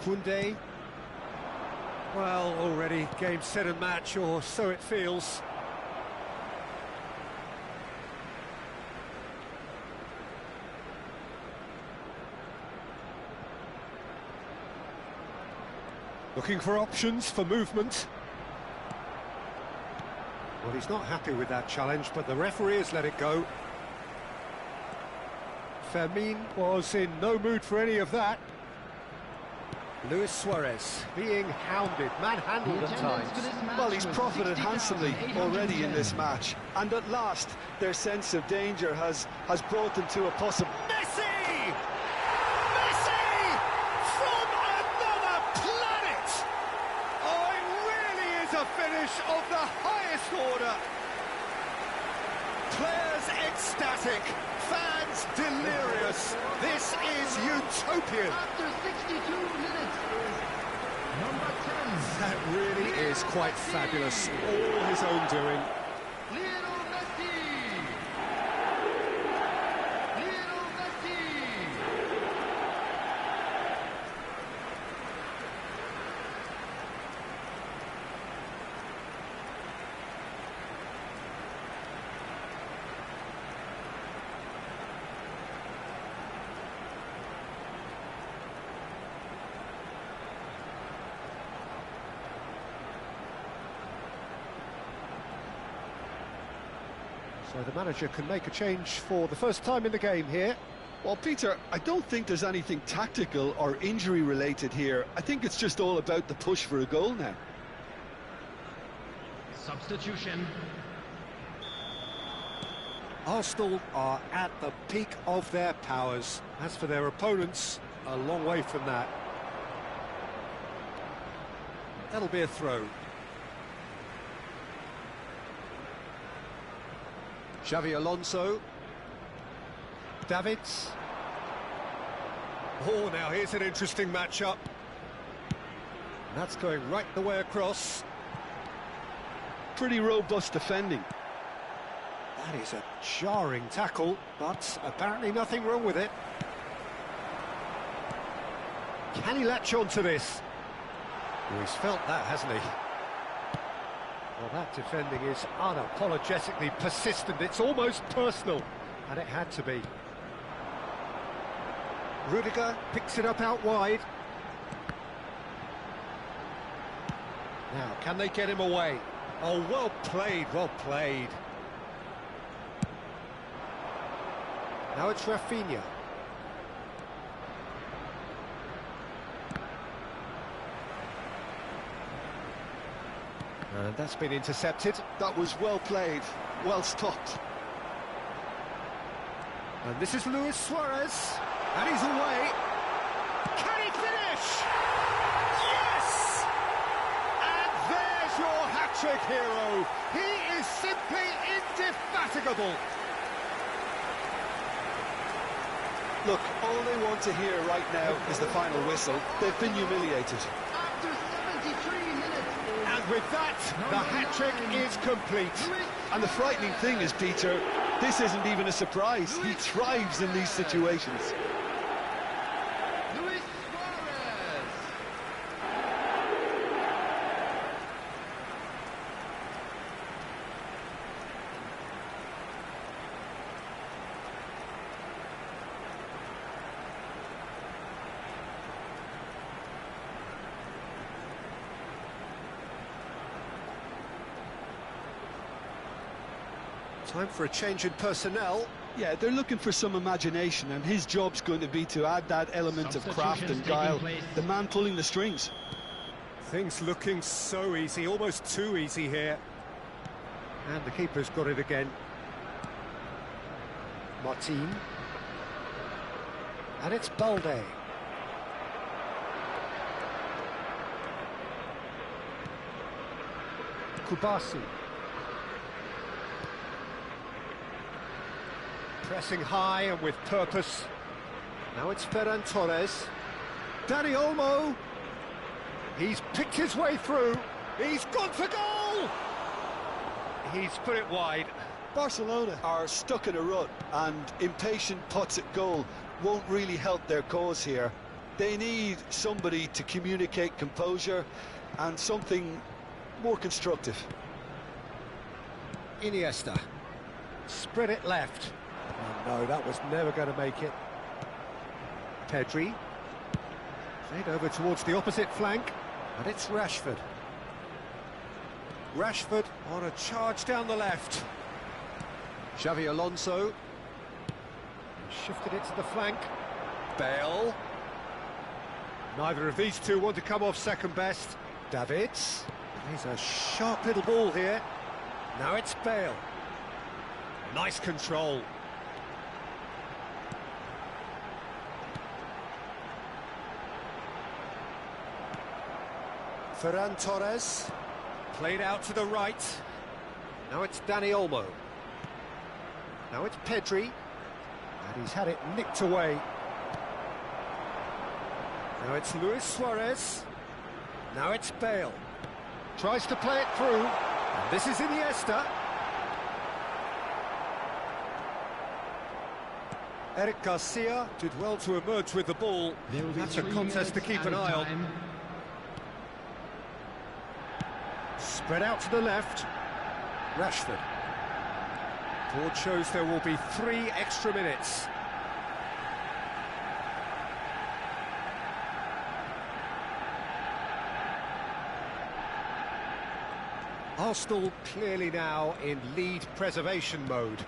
Koundé. Well, already game, set and match, or so it feels. Looking for options for movement. Well, he's not happy with that challenge, but the referee has let it go. Fermin was in no mood for any of that. Luis Suarez being hounded, manhandled at times. Well, he's profited handsomely already in this match, and at last their sense of danger has brought them to a possible... Messi! Messi! From another planet! Oh, it really is a finish of the highest order. Players ecstatic, fans delirious. This is utopian. After 62 minutes, number 10. That really is quite fabulous. All his own doing. Lionel Messi! Lionel Messi! So the manager can make a change for the first time in the game here. Well, Peter, I don't think there's anything tactical or injury-related here. I think it's just all about the push for a goal now. Substitution. Arsenal are at the peak of their powers. As for their opponents, a long way from that. That'll be a throw. Xavi Alonso. Davids. Oh, now here's an interesting matchup. That's going right the way across. Pretty robust defending. That is a jarring tackle, but apparently nothing wrong with it. Can he latch on to this? Oh, he's felt that, hasn't he? Well, that defending is unapologetically persistent. It's almost personal, and it had to be. Rudiger picks it up out wide. Now, can they get him away? Oh, well played, well played. Now it's Rafinha. And that's been intercepted. That was well played, well stopped. And this is Luis Suarez. And he's away. Can he finish? Yes! And there's your hat-trick hero. He is simply indefatigable. Look, all they want to hear right now is the final whistle. They've been humiliated. After 73 minutes. And with that, the hat-trick is complete. And the frightening thing is, Peter, this isn't even a surprise. He thrives in these situations. Luis Suarez. Time for a change in personnel. Yeah, they're looking for some imagination, and his job's going to be to add that element of craft and guile. The man pulling the strings. Things looking so easy, almost too easy here. And the keeper's got it again. Martin. And it's Balde. Kubasi. Pressing high and with purpose. Now it's Ferran Torres. Dani Olmo. He's picked his way through. He's gone for goal! He's put it wide. Barcelona are stuck in a rut, and impatient putts at goal won't really help their cause here. They need somebody to communicate composure and something more constructive. Iniesta. Spread it left. Oh, no, that was never going to make it. Pedri. Played over towards the opposite flank. And it's Rashford. Rashford on a charge down the left. Xavi Alonso. Shifted it to the flank. Bale. Neither of these two want to come off second best. Davids. He's a sharp little ball here. Now it's Bale. Nice control. Ferran Torres. Played out to the right. Now it's Dani Olmo. Now it's Pedri. And he's had it nicked away. Now it's Luis Suarez. Now it's Bale. Tries to play it through. And this is Iniesta. Eric Garcia did well to emerge with the ball. That's a contest to keep an eye on. Spread out to the left. Rashford. Board shows there will be 3 extra minutes. Arsenal clearly now in lead preservation mode.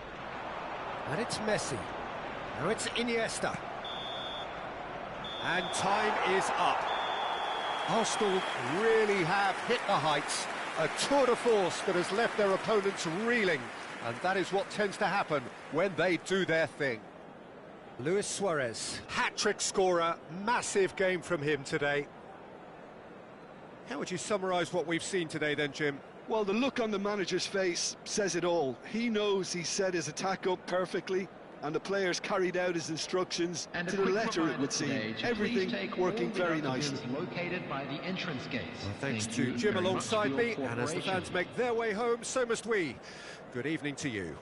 And it's Messi. Now it's Iniesta. And time is up. Arsenal really have hit the heights. A tour de force that has left their opponents reeling. And that is what tends to happen when they do their thing. Luis Suarez, hat-trick scorer, massive game from him today. How would you summarise what we've seen today then, Jim? Well, the look on the manager's face says it all. He knows he set his attack up perfectly, and the players carried out his instructions to the letter, it would seem. Everything working very nicely. Located by the entrance gates. Well, thanks to Jim alongside me, and as the fans make their way home, so must we. Good evening to you.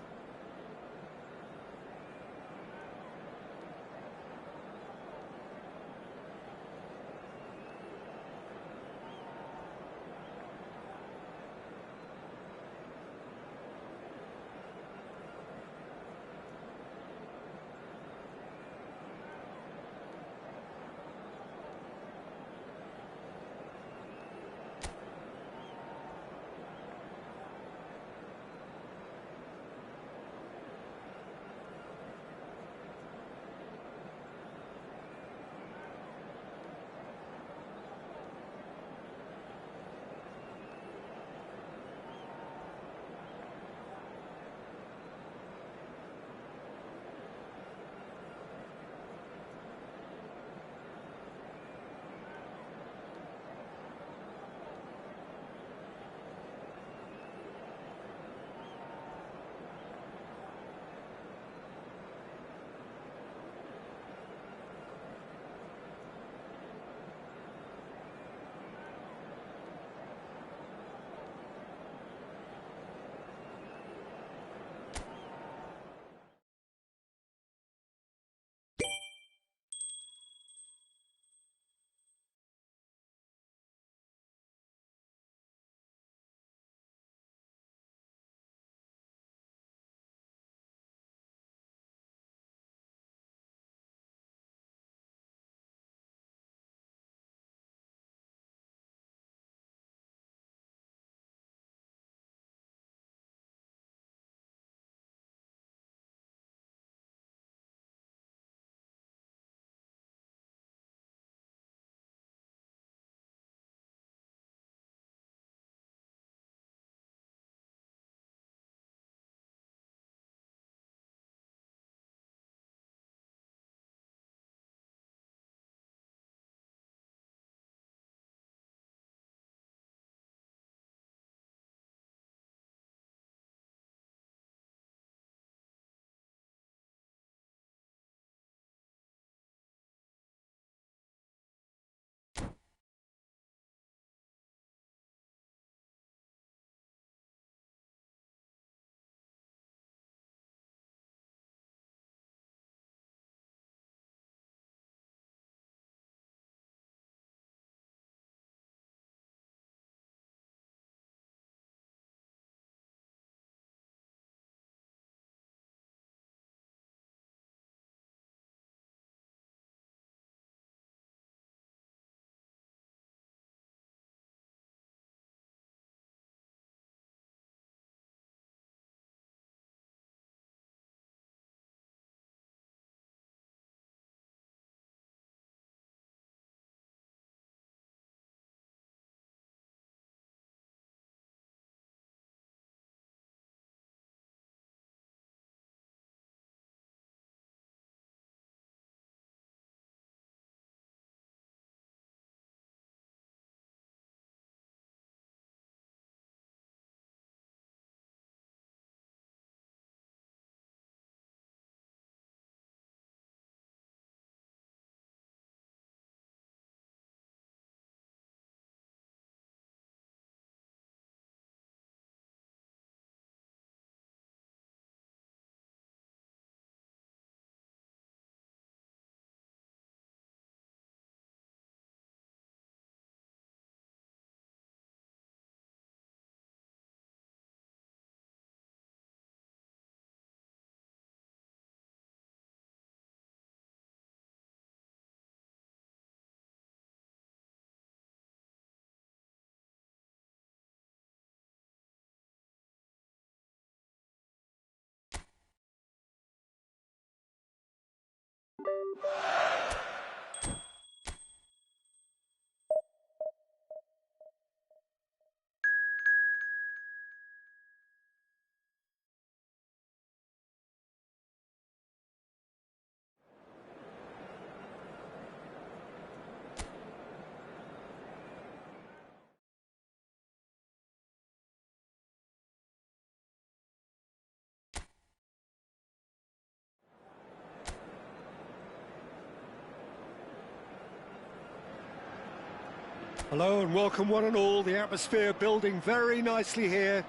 Hello and welcome one and all. The atmosphere building very nicely here.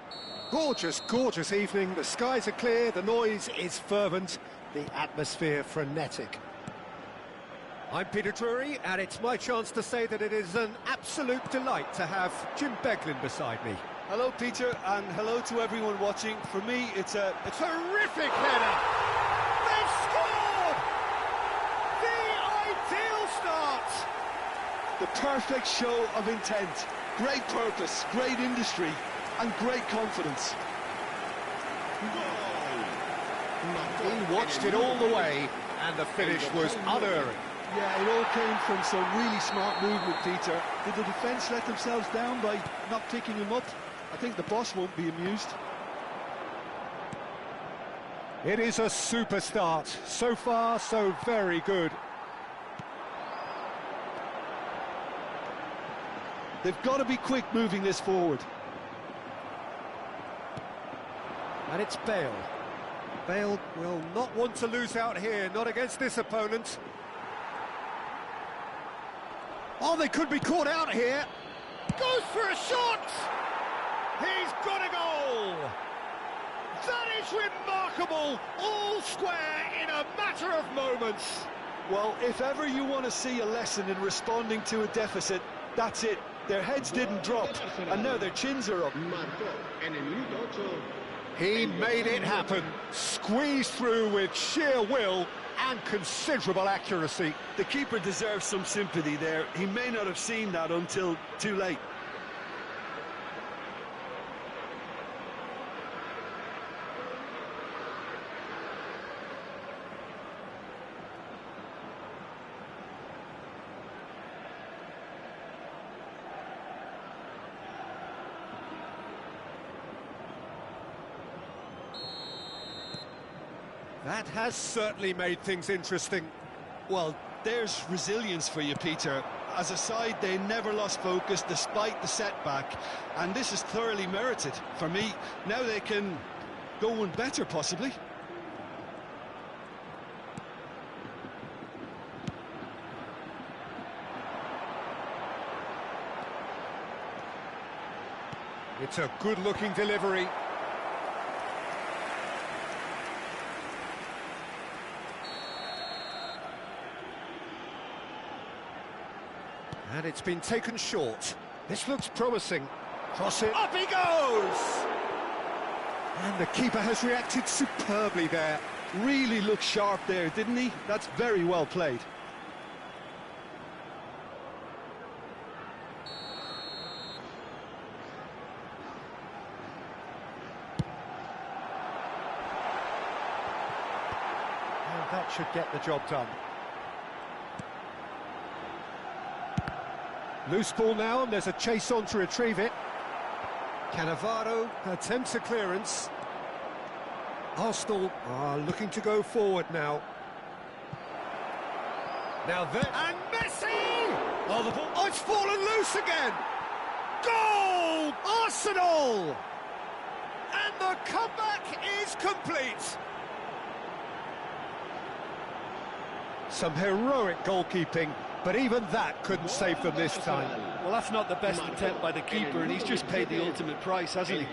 Gorgeous, gorgeous evening. The skies are clear, the noise is fervent, the atmosphere frenetic. I'm Peter Drury, and it's my chance to say that it is an absolute delight to have Jim Beglin beside me. Hello, Peter, and hello to everyone watching. For me, it's a Terrific header! They've scored! The ideal start! the perfect show of intent. Great purpose, great industry, and great confidence. He watched it all the way, and the finish was unerring. Yeah, it all came from some really smart movement, Peter. Did the defence let themselves down by not picking him up? I think the boss won't be amused. It is a super start. So far, so very good. They've got to be quick moving this forward. And it's Bale. Bale will not want to lose out here, not against this opponent. Oh, they could be caught out here. Goes for a shot! He's got a goal! That is remarkable! All square in a matter of moments. Well, if ever you want to see a lesson in responding to a deficit, that's it. Their heads didn't drop, and now their chins are up. He made it happen, squeezed through with sheer will and considerable accuracy. The keeper deserves some sympathy there. He may not have seen that until too late. That has certainly made things interesting. Well, there's resilience for you, Peter. As a side, they never lost focus despite the setback, and this is thoroughly merited. For me, now they can go one better, possibly. It's a good-looking delivery. And it's been taken short. This looks promising. Cross it. Up he goes! And the keeper has reacted superbly there. Really looked sharp there, didn't he? That's very well played. And that should get the job done. Loose ball now, and there's a chase on to retrieve it. Cannavaro attempts a clearance. Arsenal are looking to go forward now. Now there... And Messi! Oh, the ball... Oh, it's fallen loose again! Goal! Arsenal! And the comeback is complete. Some heroic goalkeeping, but even that couldn't save them this time. Well, that's not the best attempt by the keeper, and he's just paid the ultimate price, hasn't he?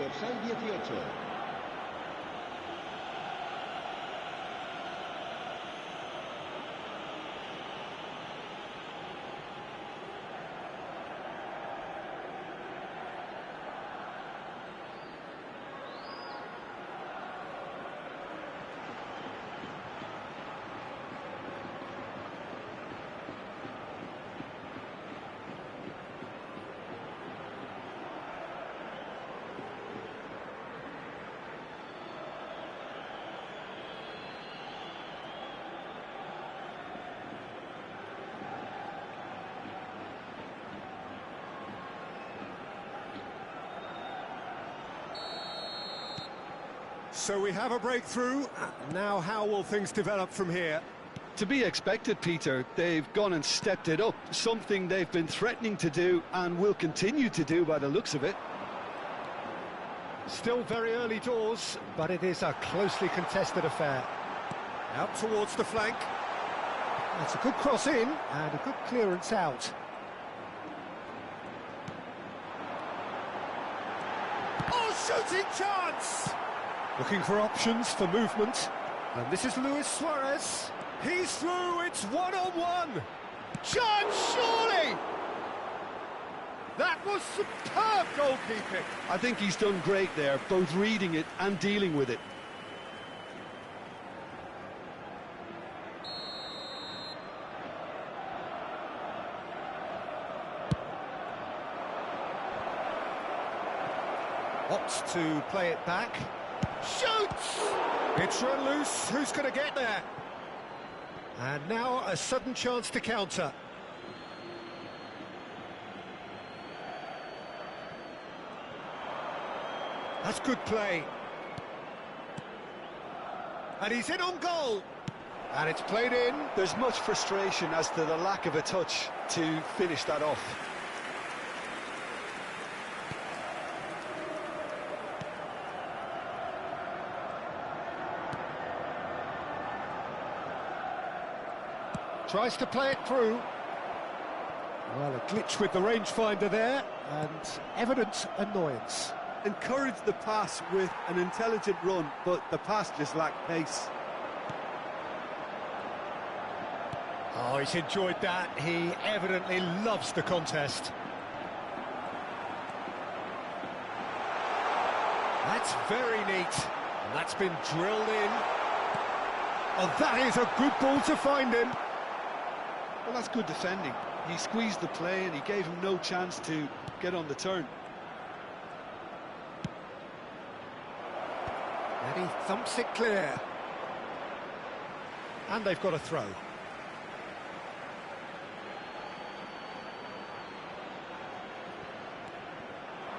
So we have a breakthrough. Now how will things develop from here? To be expected, Peter. They've gone and stepped it up, something they've been threatening to do and will continue to do by the looks of it. Still very early doors, but it is a closely contested affair. Out towards the flank. That's a good cross in and a good clearance out. Oh, shooting chance! Looking for options for movement. And this is Luis Suarez. He's through, it's one-on-one. Chance, surely! That was superb goalkeeping. I think he's done great there, both reading it and dealing with it. Opts to play it back. Shoots! It's run loose. Who's going to get there? And now a sudden chance to counter. That's good play. And he's in on goal. And it's played in. There's much frustration as to the lack of a touch to finish that off. Tries to play it through. Well, a glitch with the rangefinder there, and evident annoyance. Encouraged the pass with an intelligent run, but the pass just lacked pace. Oh, he's enjoyed that. He evidently loves the contest. That's very neat. And that's been drilled in. Oh, that is a good ball to find him. Well, that's good defending. He squeezed the play and he gave him no chance to get on the turn. And he thumps it clear. And they've got a throw.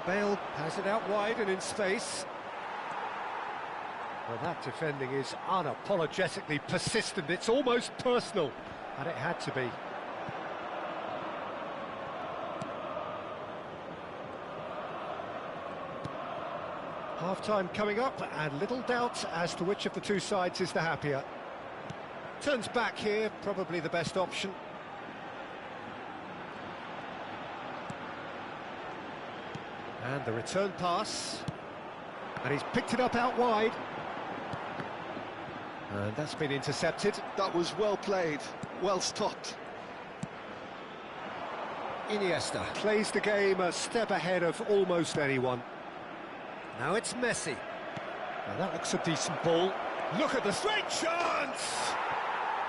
Bale has it out wide and in space. Well, that defending is unapologetically persistent. It's almost personal, and it had to be. Half-time coming up, and little doubt as to which of the two sides is the happier. Turns back here, probably the best option. And the return pass. And he's picked it up out wide. And that's been intercepted. That was well played, well stopped. Iniesta plays the game a step ahead of almost anyone. Now it's Messi. Now that looks a decent ball. Look at the straight chance!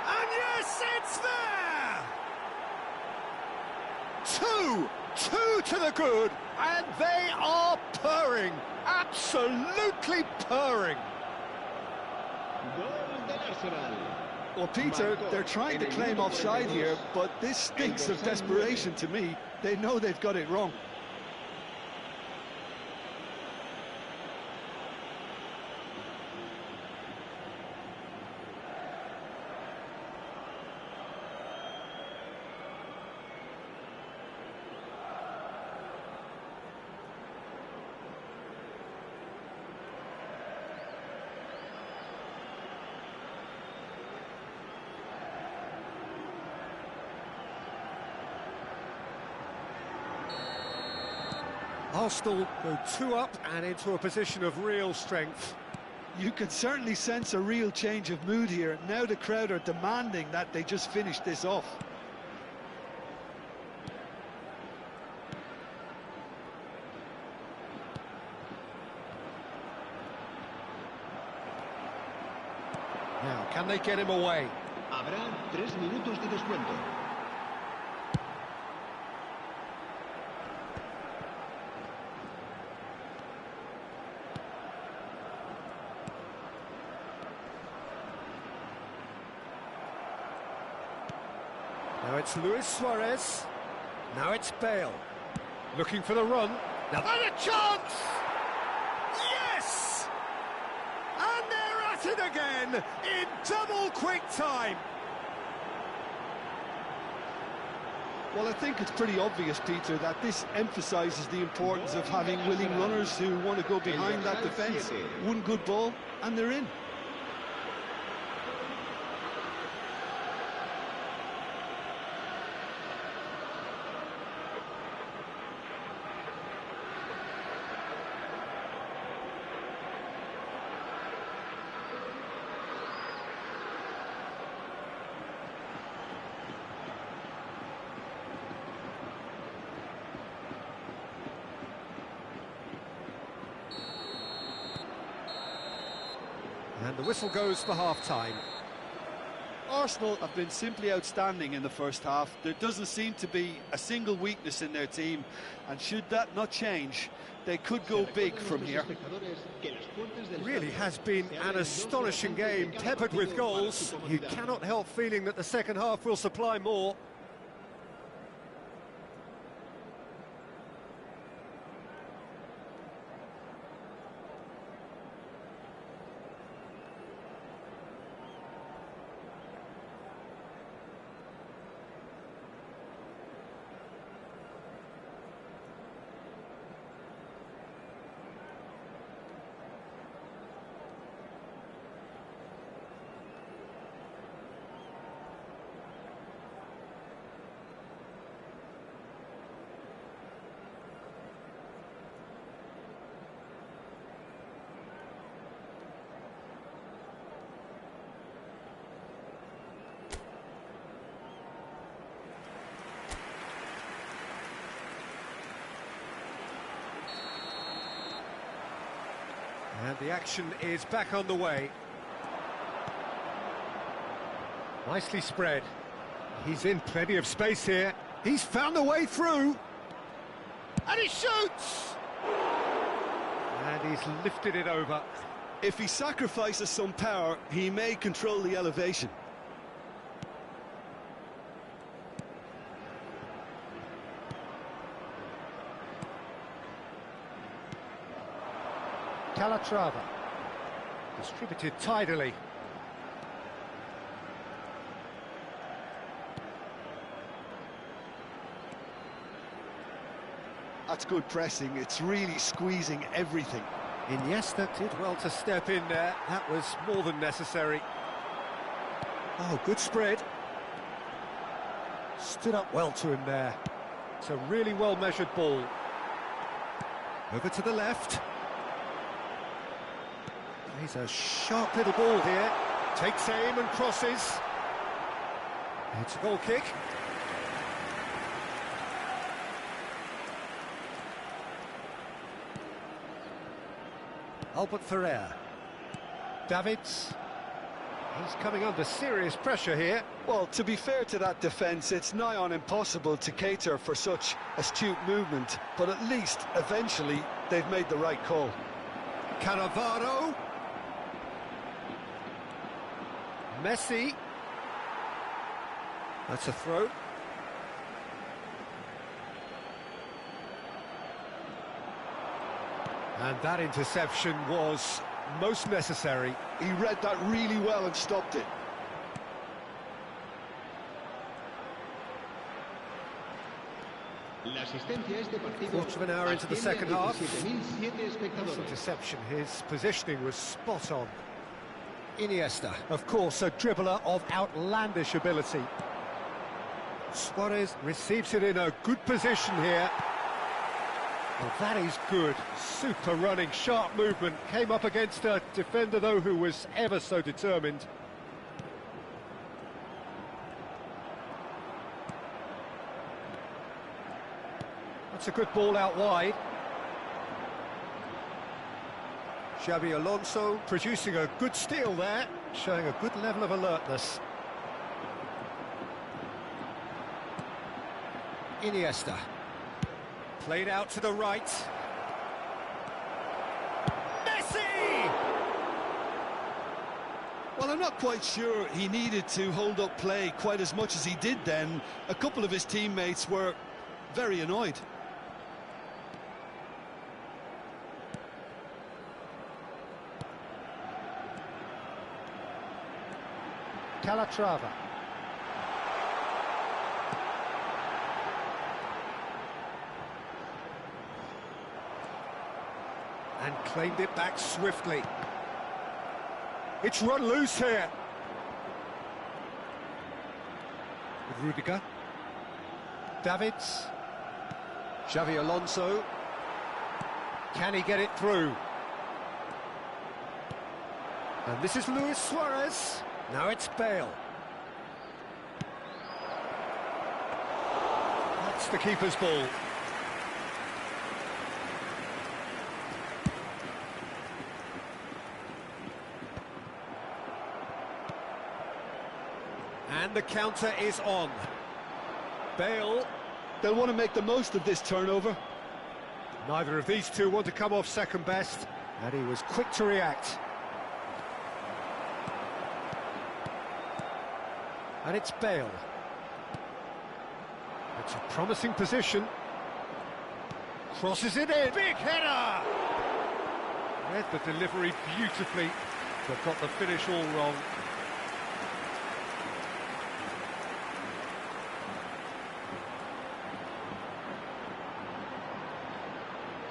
And yes, it's there! Two to the good, and they are purring, absolutely purring. Well, Peter, they're trying to claim offside here, but this stinks of desperation to me. They know they've got it wrong. Arsenal go 2 up and into a position of real strength. You can certainly sense a real change of mood here. Now the crowd are demanding that they just finish this off. Now, can they get him away? Habrá 3 minutos de descuento. Now it's Luis Suarez. Now it's Bale. Looking for the run. Now and a chance! Yes! And started again in double quick time. Well, I think it's pretty obvious, Peter, that this emphasises the importance of having willing runners who want to go behind that defence. One good ball, and they're in. And the whistle goes for half-time. Arsenal have been simply outstanding in the first half. There doesn't seem to be a single weakness in their team, and should that not change, they could go big from here. It really has been an astonishing game, peppered with goals. You cannot help feeling that the second half will supply more. And the action is back on the way. Nicely spread. He's in plenty of space here. He's found a way through. And he shoots! And he's lifted it over. If he sacrifices some power, he may control the elevation. Calatrava. Distributed tidily. That's good pressing. It's really squeezing everything. Iniesta did well to step in there. That was more than necessary. Oh, good spread. Stood up well to him there. It's a really well-measured ball. Over to the left. He's a sharp little ball here. Takes aim and crosses. It's a goal kick. Albert Ferrer. Davids. He's coming under serious pressure here. Well, to be fair to that defence, it's nigh on impossible to cater for such astute movement, but at least, eventually, they've made the right call. Cannavaro. Messi. That's a throw. And that interception was most necessary. He read that really well and stopped it. Quarter of an hour into the second half. This interception, his positioning was spot on. Iniesta, of course, a dribbler of outlandish ability. Suarez receives it in a good position here. Well, that is good. Super running, sharp movement. Came up against a defender, though, who was ever so determined. That's a good ball out wide. Xabi Alonso producing a good steal there, showing a good level of alertness. Iniesta. Played out to the right. Messi! Well, I'm not quite sure he needed to hold up play quite as much as he did then. A couple of his teammates were very annoyed. Calatrava. And claimed it back swiftly. It's run loose here. With Rudiger. Davids. Xavi Alonso. Can he get it through? And this is Luis Suarez. Now it's Bale. That's the keeper's ball. And the counter is on. Bale. They'll want to make the most of this turnover. Neither of these two want to come off second best, and he was quick to react. And it's Bale. It's a promising position. Crosses it in. Big header! Read the delivery beautifully, but got the finish all wrong.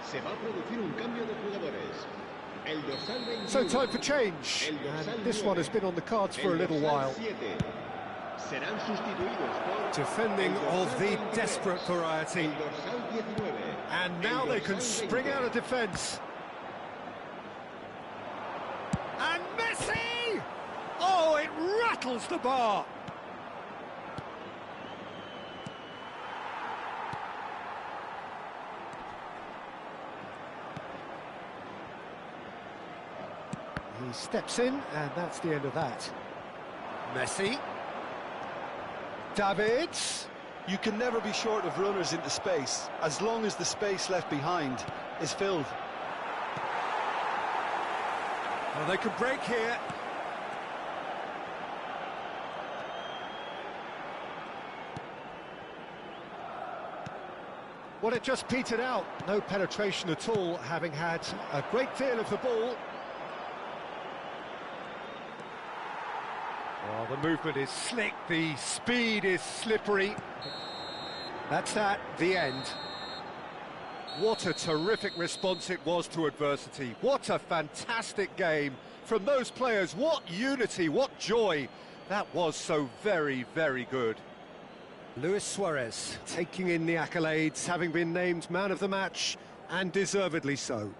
Se va a producir un cambio de jugadores. El dorsal 21. So time for change, and this one has been on the cards for a little while. Serán sustituidos por Defending of the desperate variety. And now they can spring out of defence. And Messi! Oh, it rattles the bar. He steps in, and that's the end of that. Messi. Davids. You can never be short of runners into space, as long as the space left behind is filled. Well, they could break here. Well, it just petered out. No penetration at all, having had a great deal of the ball. Oh, the movement is slick, the speed is slippery. That's that, the end. What a terrific response it was to adversity. What a fantastic game from those players. What unity, what joy. That was so very, very good. Luis Suarez taking in the accolades, having been named man of the match, and deservedly so.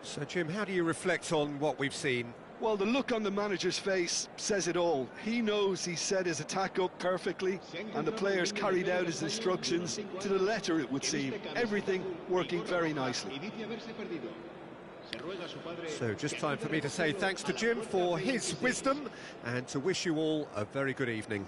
So, Jim, how do you reflect on what we've seen? Well, the look on the manager's face says it all. He knows he set his attack up perfectly, and the players carried out his instructions to the letter, it would seem. Everything working very nicely. So just time for me to say thanks to Jim for his wisdom, and to wish you all a very good evening.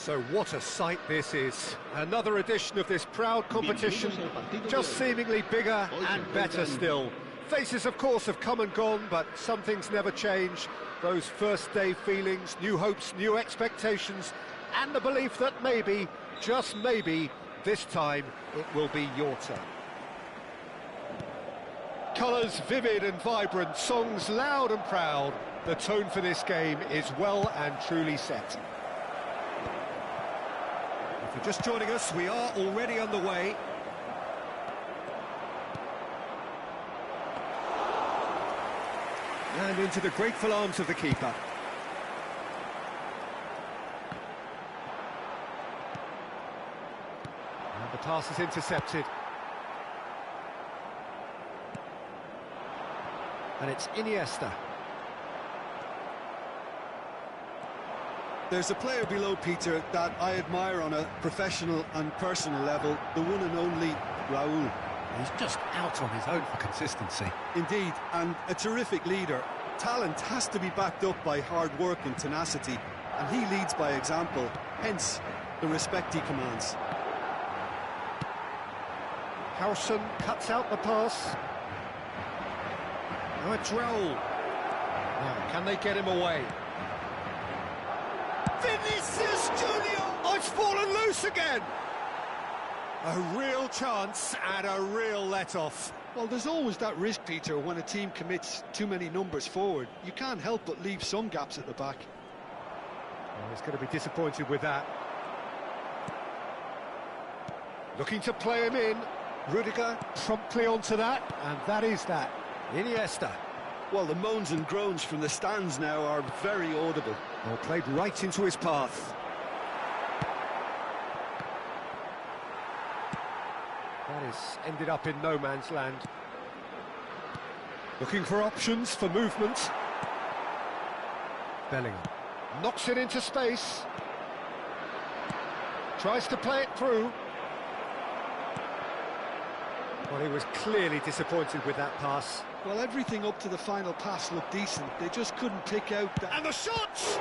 So what a sight this is. Another edition of this proud competition, just seemingly bigger and better still. Faces, of course, have come and gone, but some things never change. Those first day feelings, new hopes, new expectations, and the belief that maybe, just maybe, this time it will be your turn. Colours vivid and vibrant, songs loud and proud. The tone for this game is well and truly set. If you're just joining us, we are already underway. And into the grateful arms of the keeper. And the pass is intercepted. And it's Iniesta. There's a player below, Peter, that I admire on a professional and personal level, the one and only Raúl. He's just out on his own for consistency. Indeed, and a terrific leader. Talent has to be backed up by hard work and tenacity, and he leads by example, hence the respect he commands. Howson cuts out the pass. Now it's Raúl. Now, can they get him away? Vinicius Junior! Oh, it's fallen loose again! A real chance and a real let-off. Well, there's always that risk, Peter, when a team commits too many numbers forward. You can't help but leave some gaps at the back. Oh, he's going to be disappointed with that. Looking to play him in. Rudiger promptly onto that, and that is that. Iniesta. Well, the moans and groans from the stands now are very audible. Well, played right into his path. That has ended up in no man's land. Looking for options for movement. Bellingham knocks it into space. Tries to play it through. Well, he was clearly disappointed with that pass. Well, everything up to the final pass looked decent. They just couldn't pick out that... And the shots!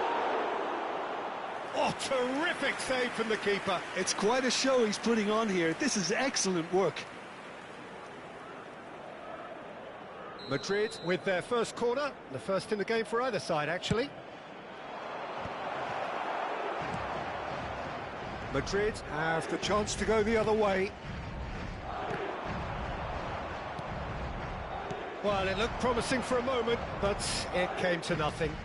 Oh, terrific save from the keeper. It's quite a show he's putting on here. This is excellent work. Madrid with their first corner. The first in the game for either side, actually. Madrid have the chance to go the other way. Well, it looked promising for a moment, but it came to nothing.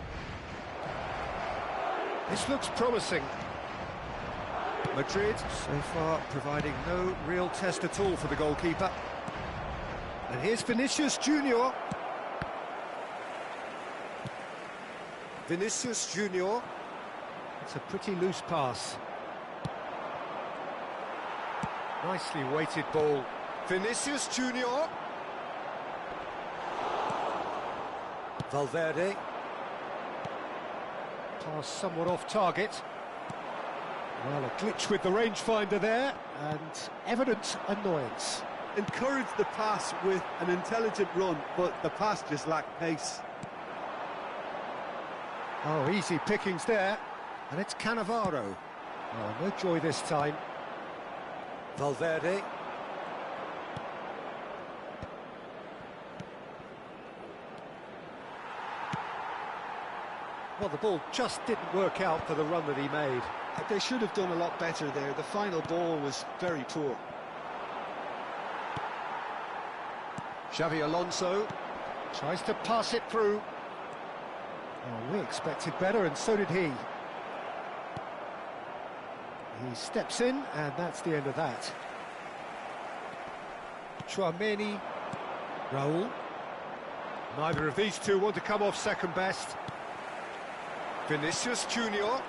This looks promising. Madrid, so far, providing no real test at all for the goalkeeper. And here's Vinicius Junior. Vinicius Junior. It's a pretty loose pass. Nicely weighted ball. Vinicius Junior. Valverde. Pass somewhat off target. Well, a glitch with the rangefinder there, and evident annoyance. Encouraged the pass with an intelligent run, but the pass just lacked pace. Oh, easy pickings there, and it's Cannavaro. Oh, no joy this time. Valverde. Well, the ball just didn't work out for the run that he made. They should have done a lot better there. The final ball was very poor. Xavi Alonso tries to pass it through. Oh, we expected better, and so did he. He steps in, and that's the end of that. Tchouaméni, Raúl. Neither of these two want to come off second best. Vinicius Junior. Oh,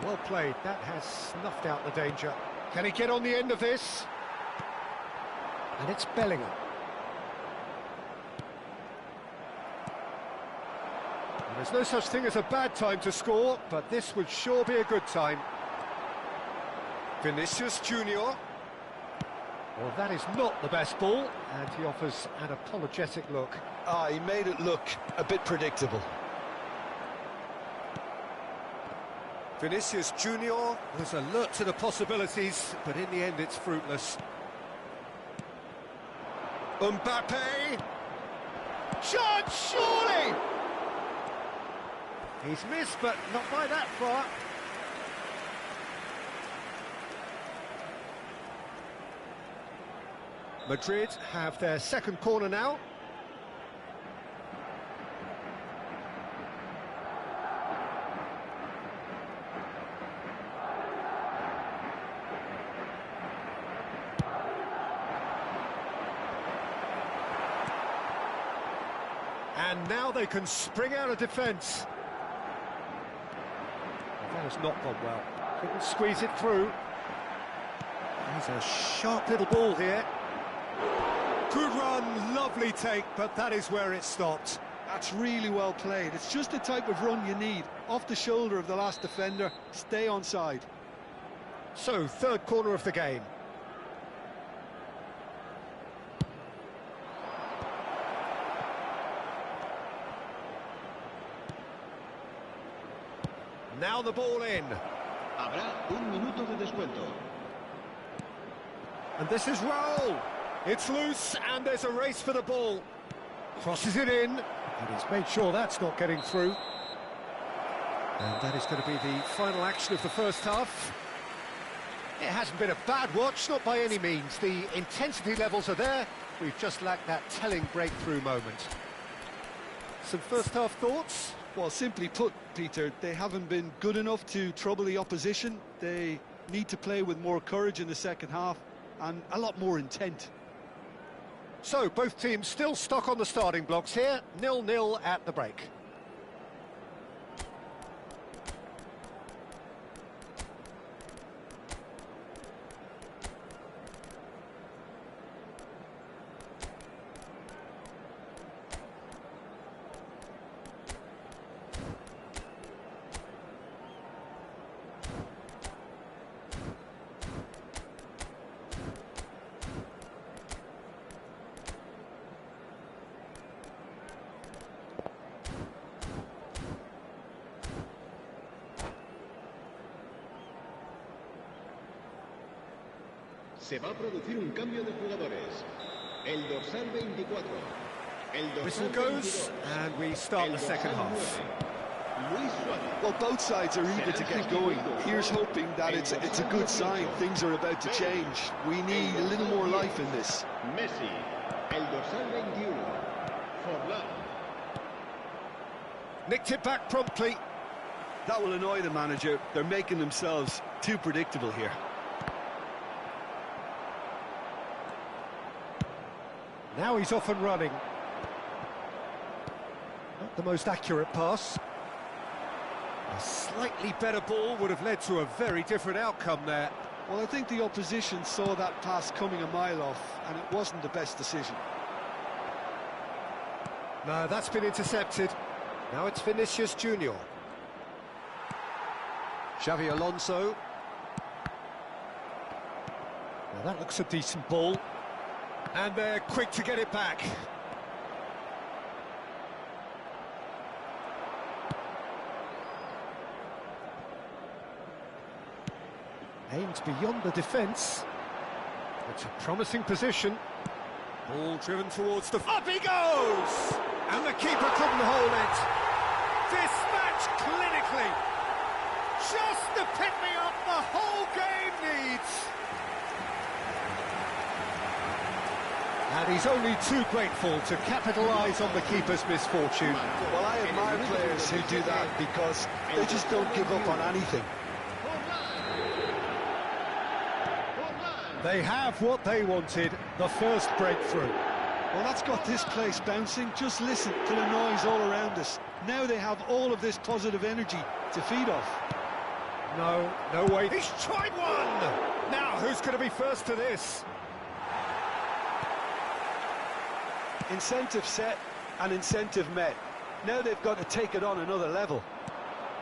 well played. That has snuffed out the danger. Can he get on the end of this? And it's Bellingham. And there's no such thing as a bad time to score, but this would sure be a good time. Vinicius Junior. Well, that is not the best ball, and he offers an apologetic look. He made it look a bit predictable. Vinicius Junior was alert to the possibilities, but in the end it's fruitless. Mbappe! Shot, surely! He's missed, but not by that far. Madrid have their second corner now. And now they can spring out of defence. That has not gone well. Couldn't squeeze it through. There's a sharp little ball here. Good run, lovely take, but that is where it stopped. That's really well played. It's just the type of run you need. Off the shoulder of the last defender, stay onside. So, third corner of the game. Now the ball in. Habrá un minuto de descuento. And this is Raul. It's loose, and there's a race for the ball. Crosses it in, and he's made sure that's not getting through. And that is going to be the final action of the first half. It hasn't been a bad watch, not by any means. The intensity levels are there. We've just lacked that telling breakthrough moment. Some first half thoughts? Well, simply put, Peter, they haven't been good enough to trouble the opposition. They need to play with more courage in the second half and a lot more intent. So, both teams still stuck on the starting blocks here, 0-0 at the break. Se va a producir un cambio de jugadores. El dorsal 24. El dorsal Whistle goes, 22. and we start the second half. Luis Suárez. Well, both sides are eager to get going. Here's hoping that it's a good sign. Things are about to change. We need a little more life in this. Messi. El dorsal 21. Forlán. Nicked it back promptly. That will annoy the manager. They're making themselves too predictable here. Now he's off and running. Not the most accurate pass. A slightly better ball would have led to a very different outcome there. Well, I think the opposition saw that pass coming a mile off, and it wasn't the best decision. No, that's been intercepted. Now it's Vinicius Junior. Xavi Alonso. Now that looks a decent ball. And they're quick to get it back. Aims beyond the defence. It's a promising position. Ball driven towards the... Up he goes! And the keeper couldn't hold it. Dispatched clinically. Just the pick-me-up the whole game needs. And he's only too grateful to capitalise on the keeper's misfortune. Well, I admire players who do that because they just don't give up on anything. They have what they wanted, the first breakthrough. Well, that's got this place bouncing. Just listen to the noise all around us. Now they have all of this positive energy to feed off. No way. He's tried one! Now, who's going to be first to this? Incentive set and incentive met. Now they've got to take it on another level.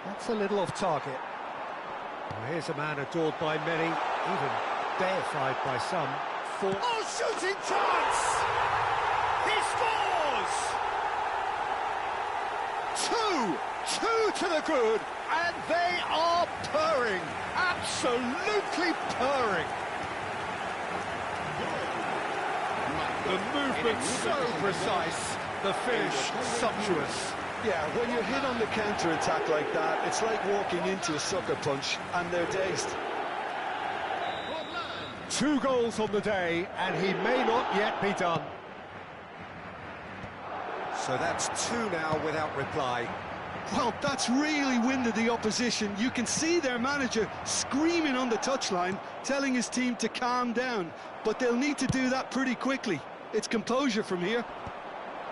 That's a little off target. Well, here's a man adored by many, even deified by some. Oh, shooting chance! He scores! Two to the good, and they are purring, absolutely purring. The movement so precise, the finish sumptuous. Yeah, when you're hit on the counter-attack like that, it's like walking into a sucker punch, and they're dazed. 2 goals on the day, and he may not yet be done. So that's 2 now without reply. Well, that's really winded the opposition. You can see their manager screaming on the touchline, telling his team to calm down, but they'll need to do that pretty quickly. It's composure from here.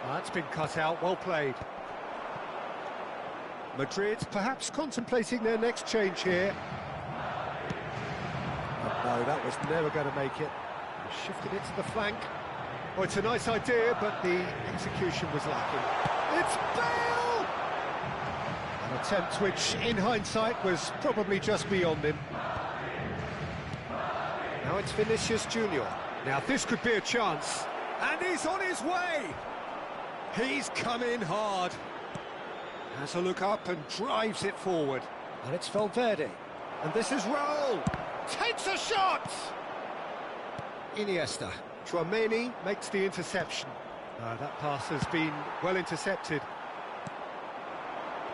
That's been cut out, well played. Madrid perhaps contemplating their next change here. No, that was never going to make it. He shifted it to the flank. Oh, it's a nice idea, but the execution was lacking. It's Bale! An attempt which, in hindsight, was probably just beyond him. Now it's Vinicius Junior. Now this could be a chance. And he's on his way! He's come in hard. Has a look up and drives it forward. And it's Valverde. And this is Raul. Takes a shot! Iniesta. Tchouaméni makes the interception. That pass has been well intercepted.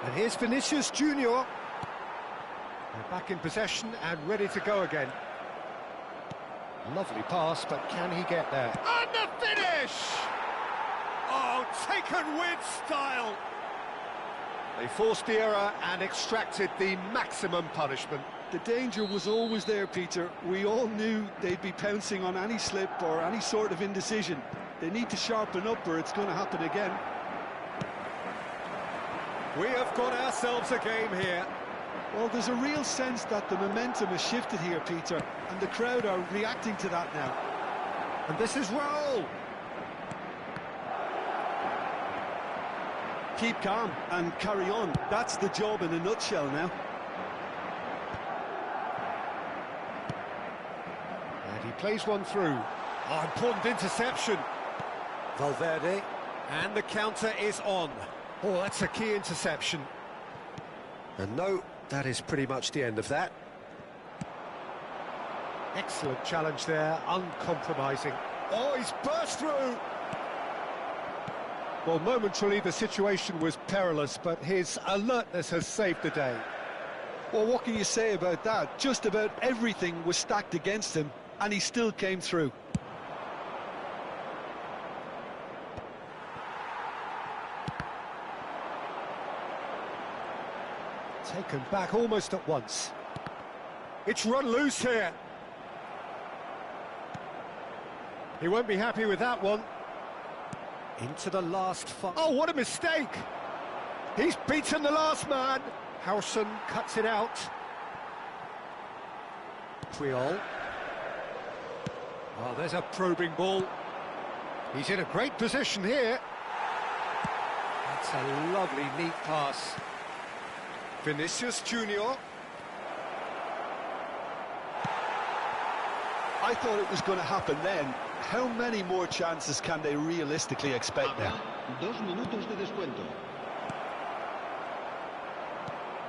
And here's Vinicius Junior. They're back in possession and ready to go again. Lovely pass, but can he get there? And the finish! Oh, taken with style! They forced the error and extracted the maximum punishment. The danger was always there, Peter. We all knew they'd be pouncing on any slip or any sort of indecision. They need to sharpen up or it's going to happen again. We have got ourselves a game here. Well, there's a real sense that the momentum has shifted here, Peter, and the crowd are reacting to that now. And this is Raul. Keep calm and carry on. That's the job in a nutshell now. And he plays one through. Oh, important interception. Valverde. And the counter is on. Oh, that's a key interception. And no, that is pretty much the end of that. Excellent challenge there, uncompromising. Oh, he's burst through! Well, momentarily the situation was perilous, but his alertness has saved the day. Well, what can you say about that? Just about everything was stacked against him, and he still came through. Taken back almost at once. It's run loose here. He won't be happy with that one. Into the last five. Oh, what a mistake! He's beaten the last man. Howson cuts it out. Puyol. Oh, there's a probing ball. He's in a great position here. That's a lovely, neat pass. Vinicius Junior. I thought it was going to happen then. How many more chances can they realistically expect now? 2 minutos de descuento.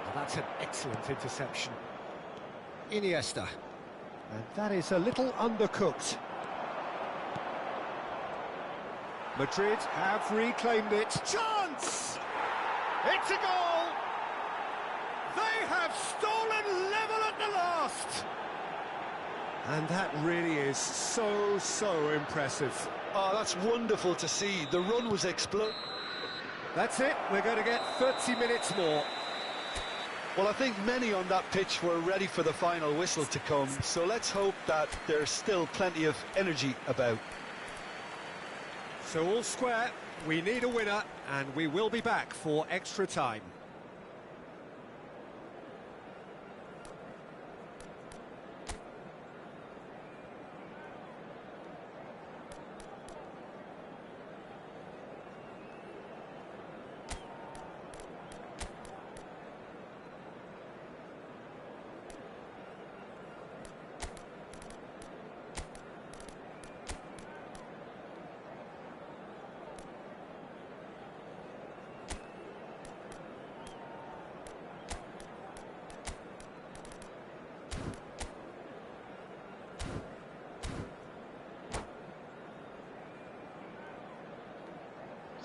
Well, that's an excellent interception. Iniesta. And that is a little undercooked. Madrid have reclaimed it. Chance! It's a goal! They have stolen level at the last! And that really is so impressive. Oh, that's wonderful to see. The run was explosive. That's it, we're going to get 30 minutes more. Well, I think many on that pitch were ready for the final whistle to come, so let's hope that there's still plenty of energy about. So all square, we need a winner, and we will be back for extra time.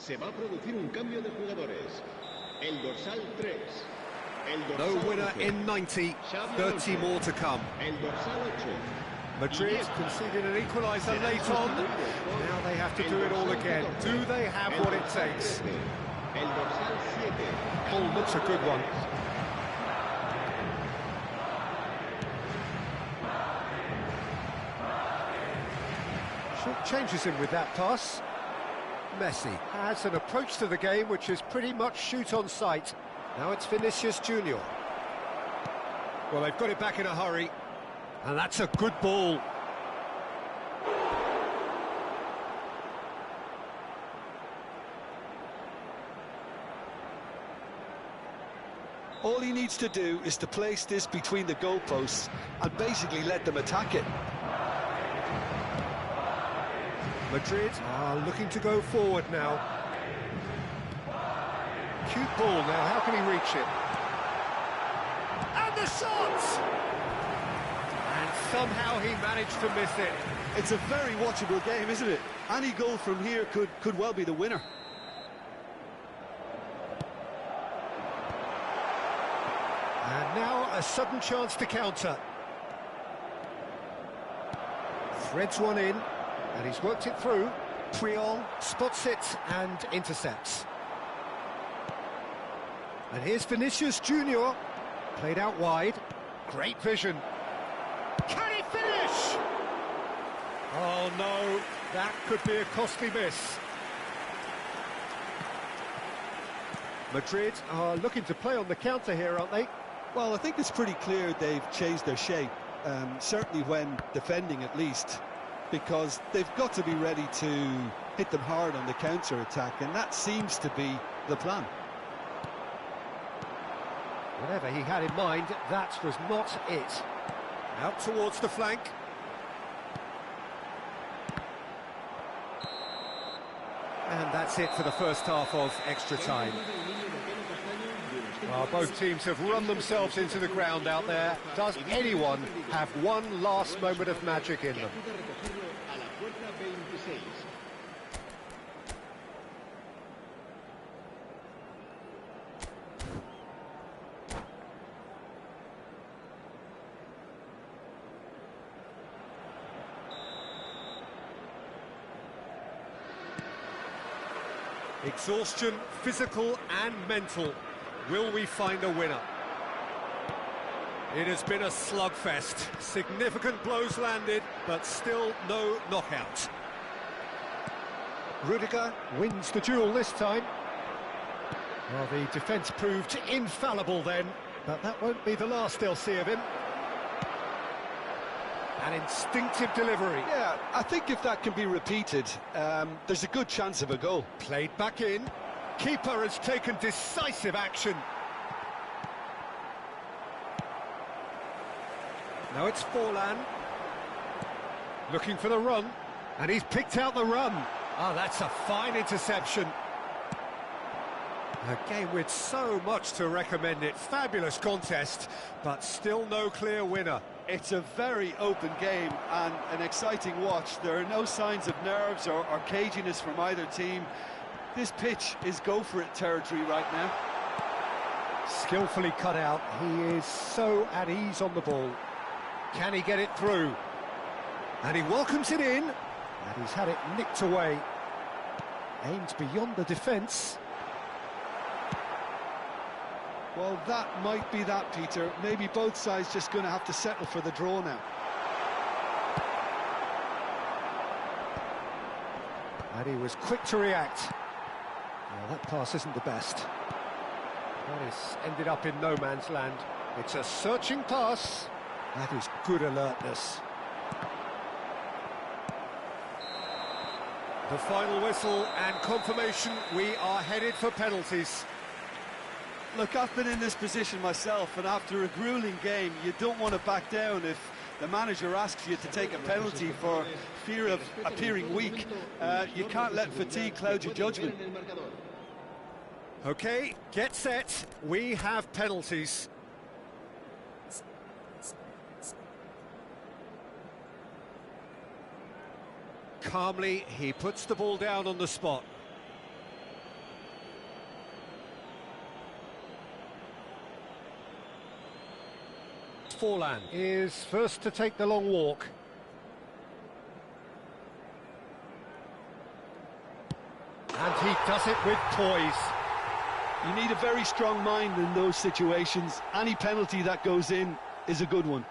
Se va a producir un cambio de jugadores. El dorsal 3. No winner in 90, 30 more to come. El dorsal 8. Madrid conceded an equaliser late on. Now they have to do it all again. Do they have what it takes? El dorsal 7. Ball looks a good one. Changes him with that pass. Messi has an approach to the game which is pretty much shoot on sight. Now it's Vinicius Junior. Well, they've got it back in a hurry. And that's a good ball. All he needs to do is to place this between the goalposts and basically let them attack it. Madrid are looking to go forward now. Cute ball now, how can he reach it? And the shot! And somehow he managed to miss it. It's a very watchable game, isn't it? Any goal from here could well be the winner. And now a sudden chance to counter. Threads one in. And he's worked it through. Priol spots it and intercepts. And here's Vinicius Junior. Played out wide. Great vision. Can he finish? Oh no, that could be a costly miss. Madrid are looking to play on the counter here, aren't they? Well, I think it's pretty clear they've changed their shape. Certainly when defending at least. Because they've got to be ready to hit them hard on the counter-attack, and that seems to be the plan. Whatever he had in mind, that was not it. Out towards the flank. And that's it for the first half of extra time. Well, both teams have run themselves into the ground out there. Does anyone have one last moment of magic in them? Exhaustion, physical and mental. Will we find a winner? It has been a slugfest. Significant blows landed, but still no knockout. Rudiger wins the duel this time. Well, the defence proved infallible then, but that won't be the last they'll see of him. An instinctive delivery. Yeah, I think if that can be repeated, there's a good chance of a goal. Played back in. Keeper has taken decisive action. Now it's Forlan. Looking for the run. And he's picked out the run. Oh, that's a fine interception. A game with so much to recommend it. Fabulous contest, but still no clear winner. It's a very open game and an exciting watch. There are no signs of nerves or caginess from either team. This pitch is go-for-it territory right now. Skillfully cut out. He is so at ease on the ball. Can he get it through? And he welcomes it in. And he's had it nicked away. Aimed beyond the defence. Well, that might be that, Peter. Maybe both sides just going to have to settle for the draw now. And he was quick to react. Well, that pass isn't the best. That has ended up in no man's land. It's a searching pass. That is good alertness. The final whistle and confirmation, we are headed for penalties. Look, I've been in this position myself, and after a gruelling game, you don't want to back down if the manager asks you to take a penalty for fear of appearing weak. You can't let fatigue cloud your judgment. OK, get set. We have penalties. Calmly, he puts the ball down on the spot. Forlan is first to take the long walk. And he does it with poise. You need a very strong mind in those situations. Any penalty that goes in is a good one.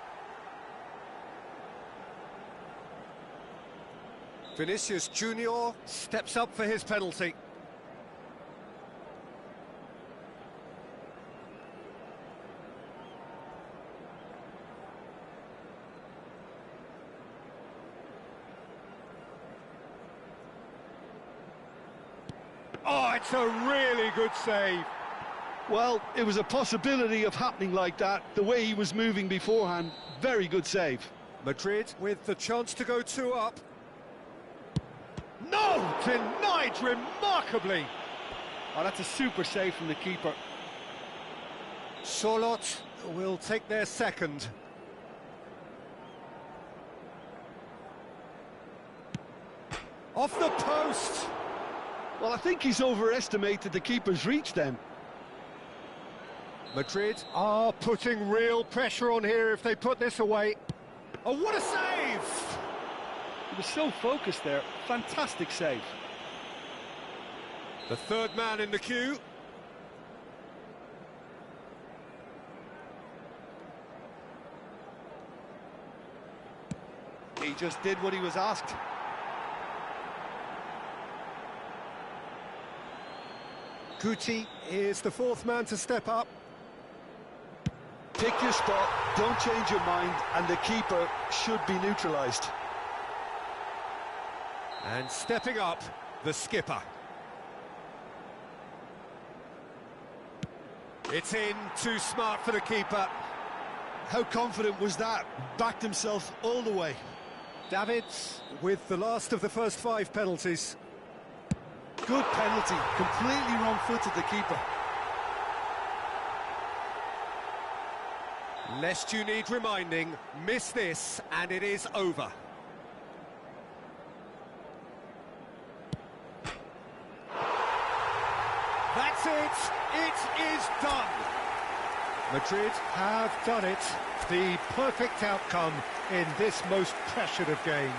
Vinicius Junior steps up for his penalty. Oh, it's a really good save. Well, it was a possibility of happening like that, the way he was moving beforehand. Very good save. Madrid with the chance to go 2 up. No! Denied remarkably! Oh, that's a super save from the keeper. Charlotte will take their second. Off the post! Well, I think he's overestimated the keeper's reach then. Madrid are putting real pressure on here if they put this away. Oh, what a save! He was so focused there. Fantastic save. The third man in the queue. He just did what he was asked. Guti is the fourth man to step up. Pick your spot, don't change your mind, and the keeper should be neutralised. And stepping up, the skipper. It's in, too smart for the keeper. How confident was that? Backed himself all the way. Davids with the last of the first 5 penalties. Good penalty, completely wrong-footed the keeper. Lest you need reminding, miss this and it is over. That's it! It is done! Madrid have done it. The perfect outcome in this most pressured of games.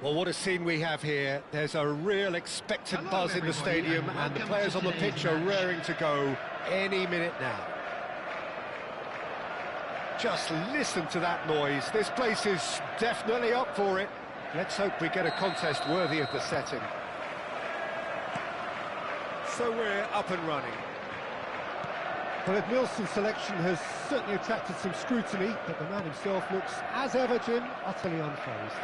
Well, what a scene we have here. There's a real expectant buzz in the stadium, and the players on the pitch are raring to go any minute now. Just listen to that noise. This place is definitely up for it. Let's hope we get a contest worthy of the setting. So we're up and running. Well, Nilsson's selection has certainly attracted some scrutiny, but the man himself looks, as ever, Jim, utterly unfazed.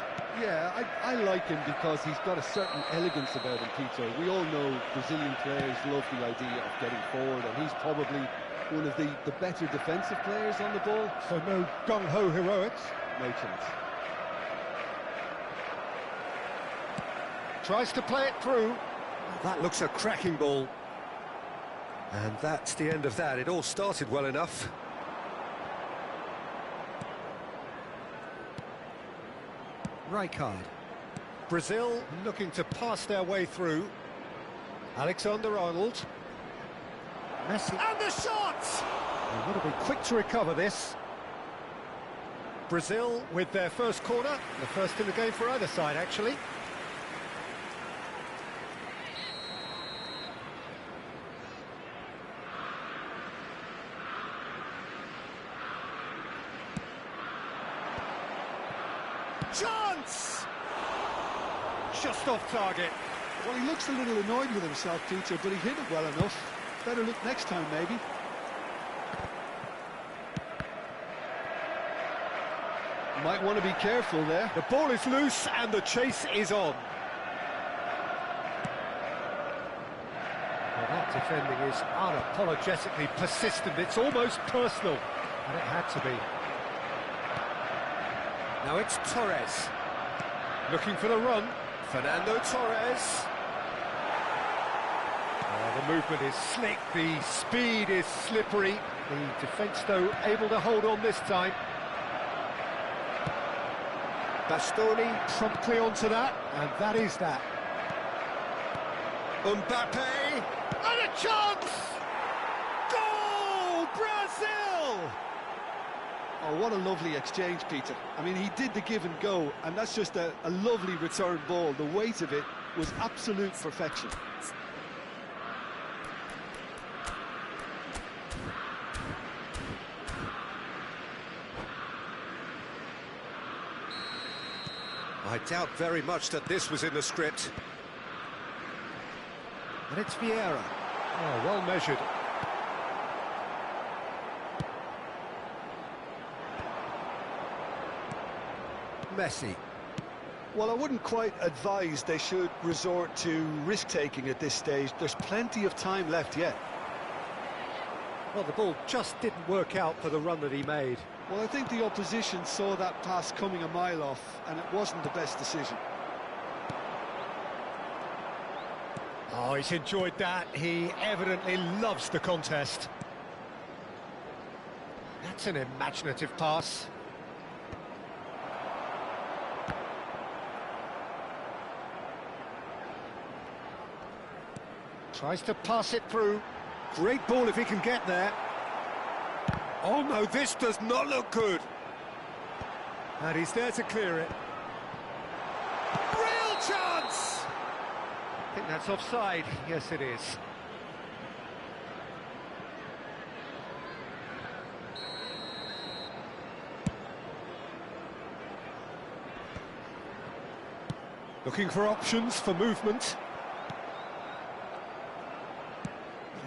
Yeah, I like him because he's got a certain elegance about him, Peter. We all know Brazilian players love the idea of getting forward, and he's probably one of the better defensive players on the ball. So no gung-ho heroics? No chance. Tries to play it through. That looks a cracking ball. And that's the end of that. It all started well enough. Rijkaard. Brazil looking to pass their way through. Alexander-Arnold. Messi. And the shot! They would have been quick to recover this. Brazil with their first corner. The first in the game for either side, actually. Chance! Just off target. Well, he looks a little annoyed with himself, Peter, but he hit it well enough. Better look next time, maybe. Might want to be careful there. The ball is loose and the chase is on. Well, that defending is unapologetically persistent. It's almost personal. And it had to be. Now it's Torres. Looking for the run. Fernando Torres. Oh, the movement is slick. The speed is slippery. The defence, though, able to hold on this time. Bastoni promptly onto that, and that is that. Mbappe, and a chance! Goal, Brazil! Oh, what a lovely exchange, Peter. I mean, he did the give and go, and that's just a lovely return ball. The weight of it was absolute perfection. I doubt very much that this was in the script. And it's Vieira. Oh, well measured. Messi. Well, I wouldn't quite advise they should resort to risk-taking at this stage. There's plenty of time left yet. Well, the ball just didn't work out for the run that he made. Well, I think the opposition saw that pass coming a mile off, and it wasn't the best decision. Oh, he's enjoyed that. He evidently loves the contest. That's an imaginative pass. Tries to pass it through. Great ball if he can get there. Oh no, this does not look good. And he's there to clear it. Real chance! I think that's offside. Yes, it is. Looking for options for movement.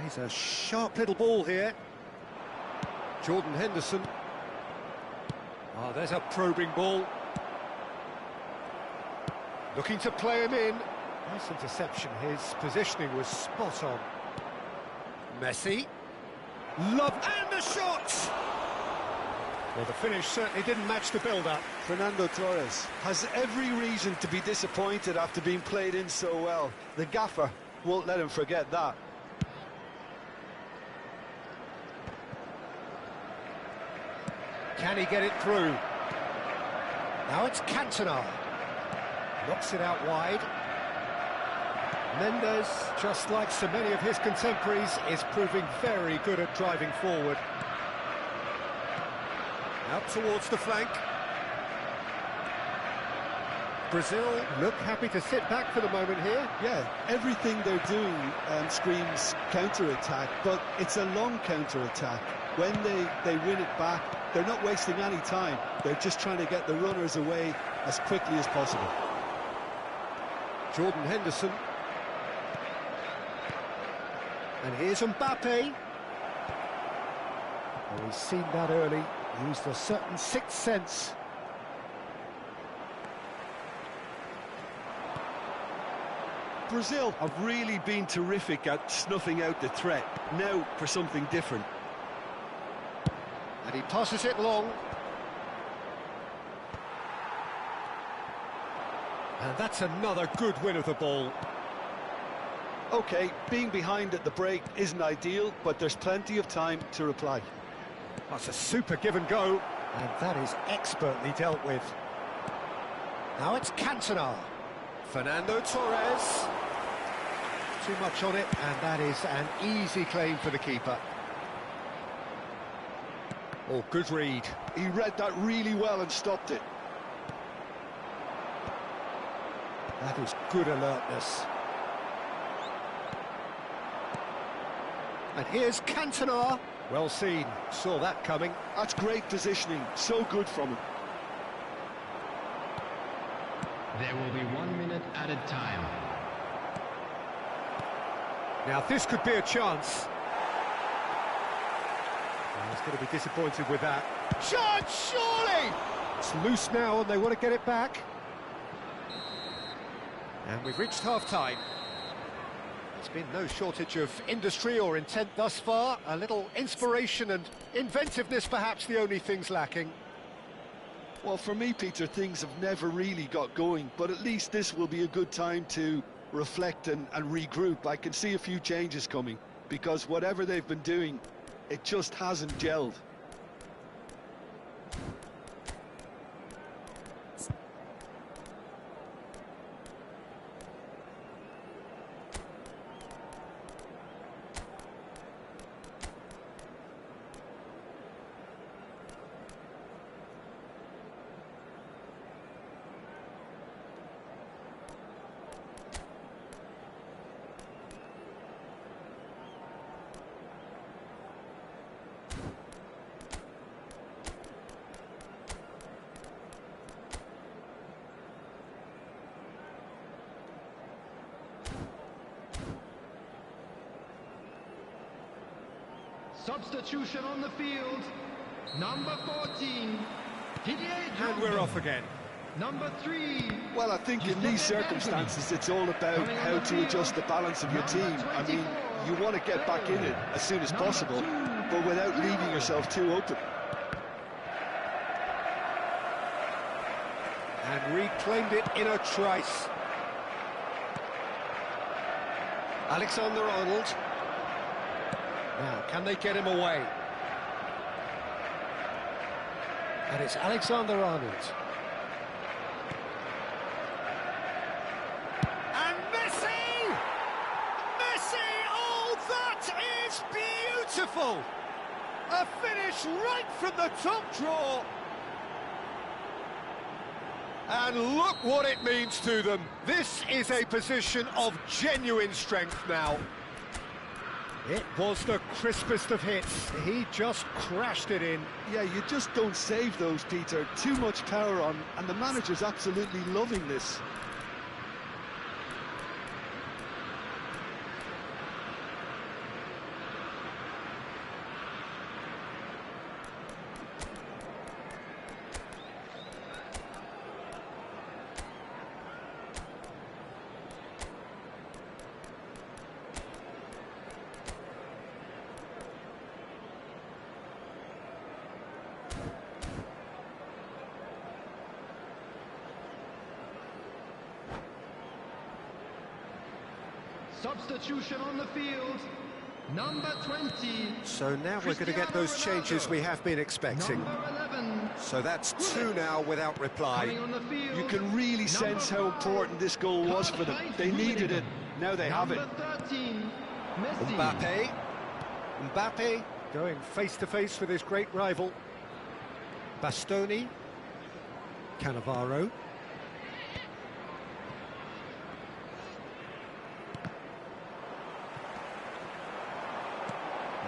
He's a sharp little ball here. Jordan Henderson. Oh, there's a probing ball. Looking to play him in. Nice interception. His positioning was spot on. Messi. Love and the shot! Well, the finish certainly didn't match the build-up. Fernando Torres has every reason to be disappointed after being played in so well. The gaffer won't let him forget that. Can he get it through? Now it's Cantona. Knocks it out wide. Mendes, just like so many of his contemporaries, is proving very good at driving forward. Out towards the flank. Brazil look happy to sit back for the moment here. Yeah, everything they're doing screams counter-attack, but it's a long counter-attack. When they win it back, they're not wasting any time. They're just trying to get the runners away as quickly as possible. Jordan Henderson. And here's Mbappe. Oh, he's seen that early, used a certain sixth sense. Brazil have really been terrific at snuffing out the threat. Now for something different. And he passes it long. And that's another good win of the ball. OK, being behind at the break isn't ideal, but there's plenty of time to reply. That's a super give and go. And that is expertly dealt with. Now it's Cantona. Fernando Torres. Too much on it, and that is an easy claim for the keeper. Oh, good read. He read that really well and stopped it. That is good alertness. And here's Cantona. Well seen, saw that coming. That's great positioning, so good from him. There will be 1 minute added time. Now this could be a chance. He's going to be disappointed with that. Chance, surely! It's loose now and they want to get it back. And we've reached half-time. There's been no shortage of industry or intent thus far. A little inspiration and inventiveness, perhaps the only things lacking. Well, for me, Peter, things have never really got going, but at least this will be a good time to reflect and regroup. I can see a few changes coming, because whatever they've been doing, it just hasn't gelled. Substitution on the field. Number 14. And we're off again. Number 3. Well, I think in these circumstances, it's all about how to adjust the balance of your team. I mean, you want to get back in it as soon as possible, but without leaving yourself too open. And reclaimed it in a trice. Alexander-Arnold. Now, can they get him away? And it's Alexander-Arnold. And Messi! Messi! Oh, that is beautiful! A finish right from the top draw. And look what it means to them. This is a position of genuine strength now. It was the crispest of hits. He just crashed it in. Yeah, you just don't save those, Peter. Too much power on, and the manager's absolutely loving this. Substitution on the field. Number 20. So now we're going to get those changes we have been expecting. Number 11. So that's 2 now without reply. You can really sense how important this goal was for them. They needed it. Now they have it. Number 13. Messi. Mbappe going face-to-face with his great rival. Bastoni. Cannavaro.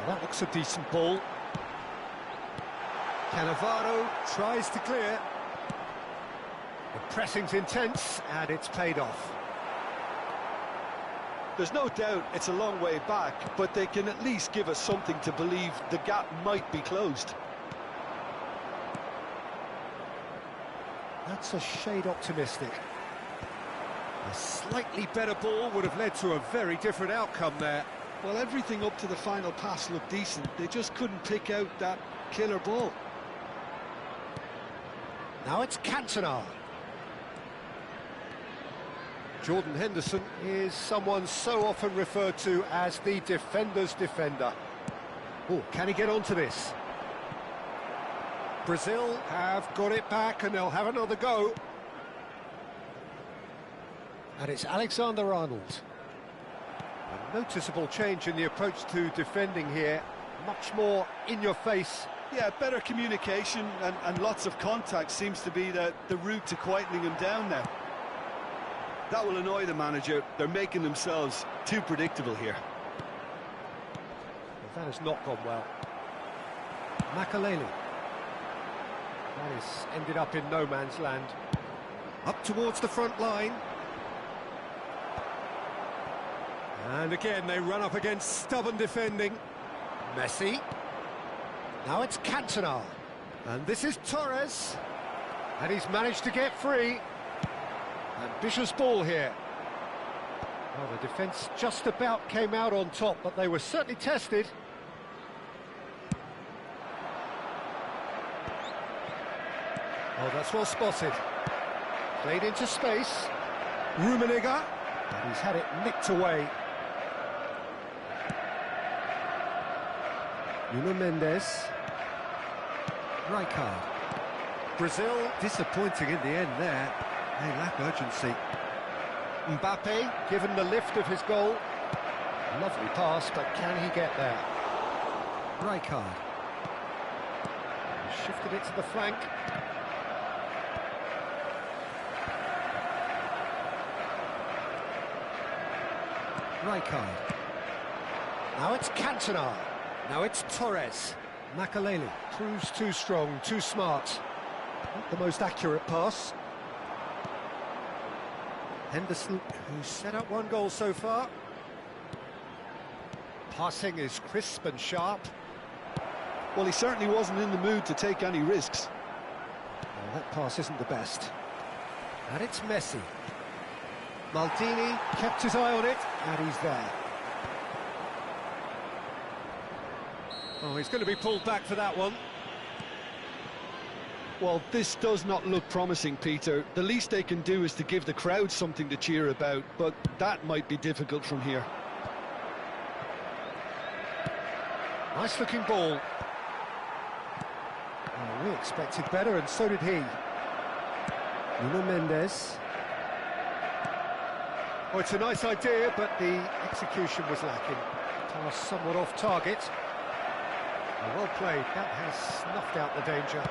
Well, that looks a decent ball. Cannavaro tries to clear. The pressing's intense, and it's paid off. There's no doubt it's a long way back, but they can at least give us something to believe the gap might be closed. That's a shade optimistic. A slightly better ball would have led to a very different outcome there. Well, everything up to the final pass looked decent. They just couldn't pick out that killer ball. Now it's Cantona. Jordan Henderson is someone so often referred to as the defender's defender. Oh, can he get onto this? Brazil have got it back and they'll have another go. And it's Alexander-Arnold. A noticeable change in the approach to defending here. Much more in your face. Yeah, better communication and lots of contact seems to be the route to quietening him down now. That will annoy the manager. They're making themselves too predictable here. Well, that has not gone well. Makaleli. That has ended up in no man's land. Up towards the front line. And again, they run up against stubborn defending. Messi. Now it's Cantona. And this is Torres. And he's managed to get free. Ambitious ball here. Well, the defence just about came out on top, but they were certainly tested. Oh, that's well spotted. Played into space. Rummenigge. And he's had it nicked away. Nuno Mendes. Rijkaard. Brazil disappointing in the end there. They lack urgency. Mbappe given the lift of his goal. Lovely pass, but can he get there? Rijkaard. Shifted it to the flank. Rijkaard. Now it's Cantona. Now it's Torres. Makaleli proves too strong, too smart. Not the most accurate pass. Henderson, who's set up one goal so far. Passing is crisp and sharp. Well, he certainly wasn't in the mood to take any risks. Well, that pass isn't the best. And it's Messi. Maldini kept his eye on it, and he's there. Oh, he's going to be pulled back for that one. Well, this does not look promising, Peter. The least they can do is to give the crowd something to cheer about, but that might be difficult from here. Nice looking ball. Oh, we expected better, and so did he. Nuno Mendes. Oh, it's a nice idea, but the execution was lacking. Pass somewhat off target. Oh, well played. That has snuffed out the danger.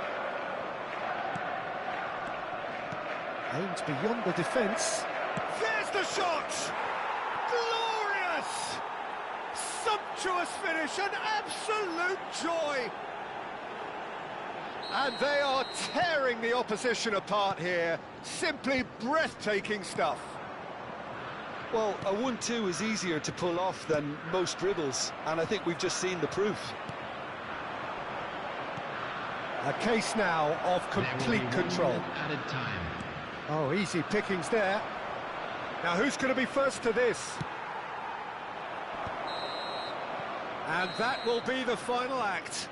Aimed beyond the defence. There's the shot! Glorious! Sumptuous finish, an absolute joy! And they are tearing the opposition apart here. Simply breathtaking stuff. Well, a 1-2 is easier to pull off than most dribbles, and I think we've just seen the proof. A case now of complete control. Added time. Oh, easy pickings there. Now, who's going to be first to this? And that will be the final act.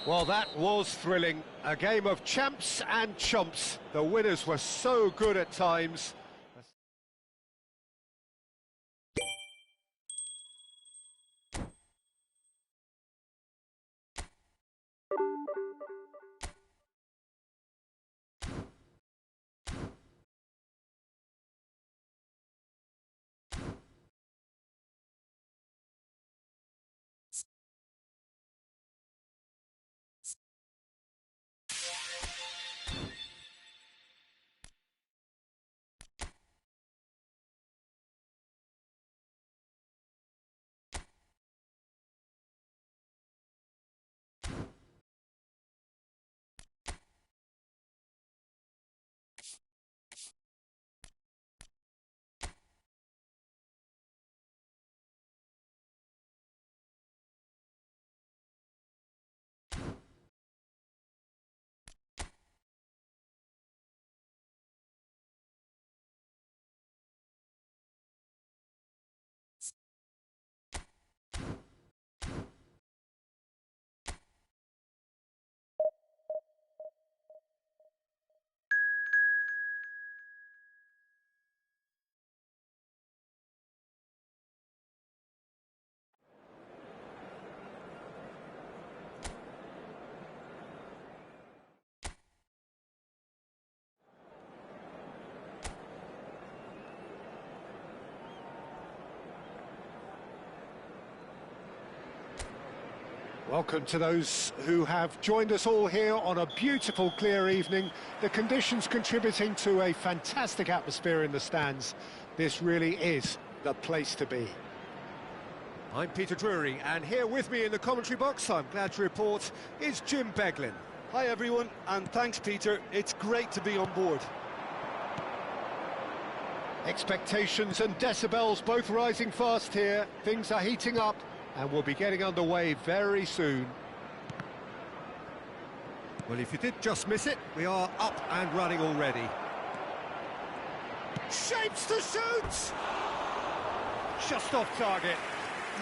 Well, that was thrilling. A game of champs and chumps. The winners were so good at times. Welcome to those who have joined us all here on a beautiful, clear evening. The conditions contributing to a fantastic atmosphere in the stands. This really is the place to be. I'm Peter Drury, and here with me in the commentary box, I'm glad to report, is Jim Beglin. Hi everyone, and thanks Peter, it's great to be on board. Expectations and decibels both rising fast here. Things are heating up and we'll be getting underway very soon. Well, if you did just miss it, we are up and running already. Shapes to shoot! Just off target.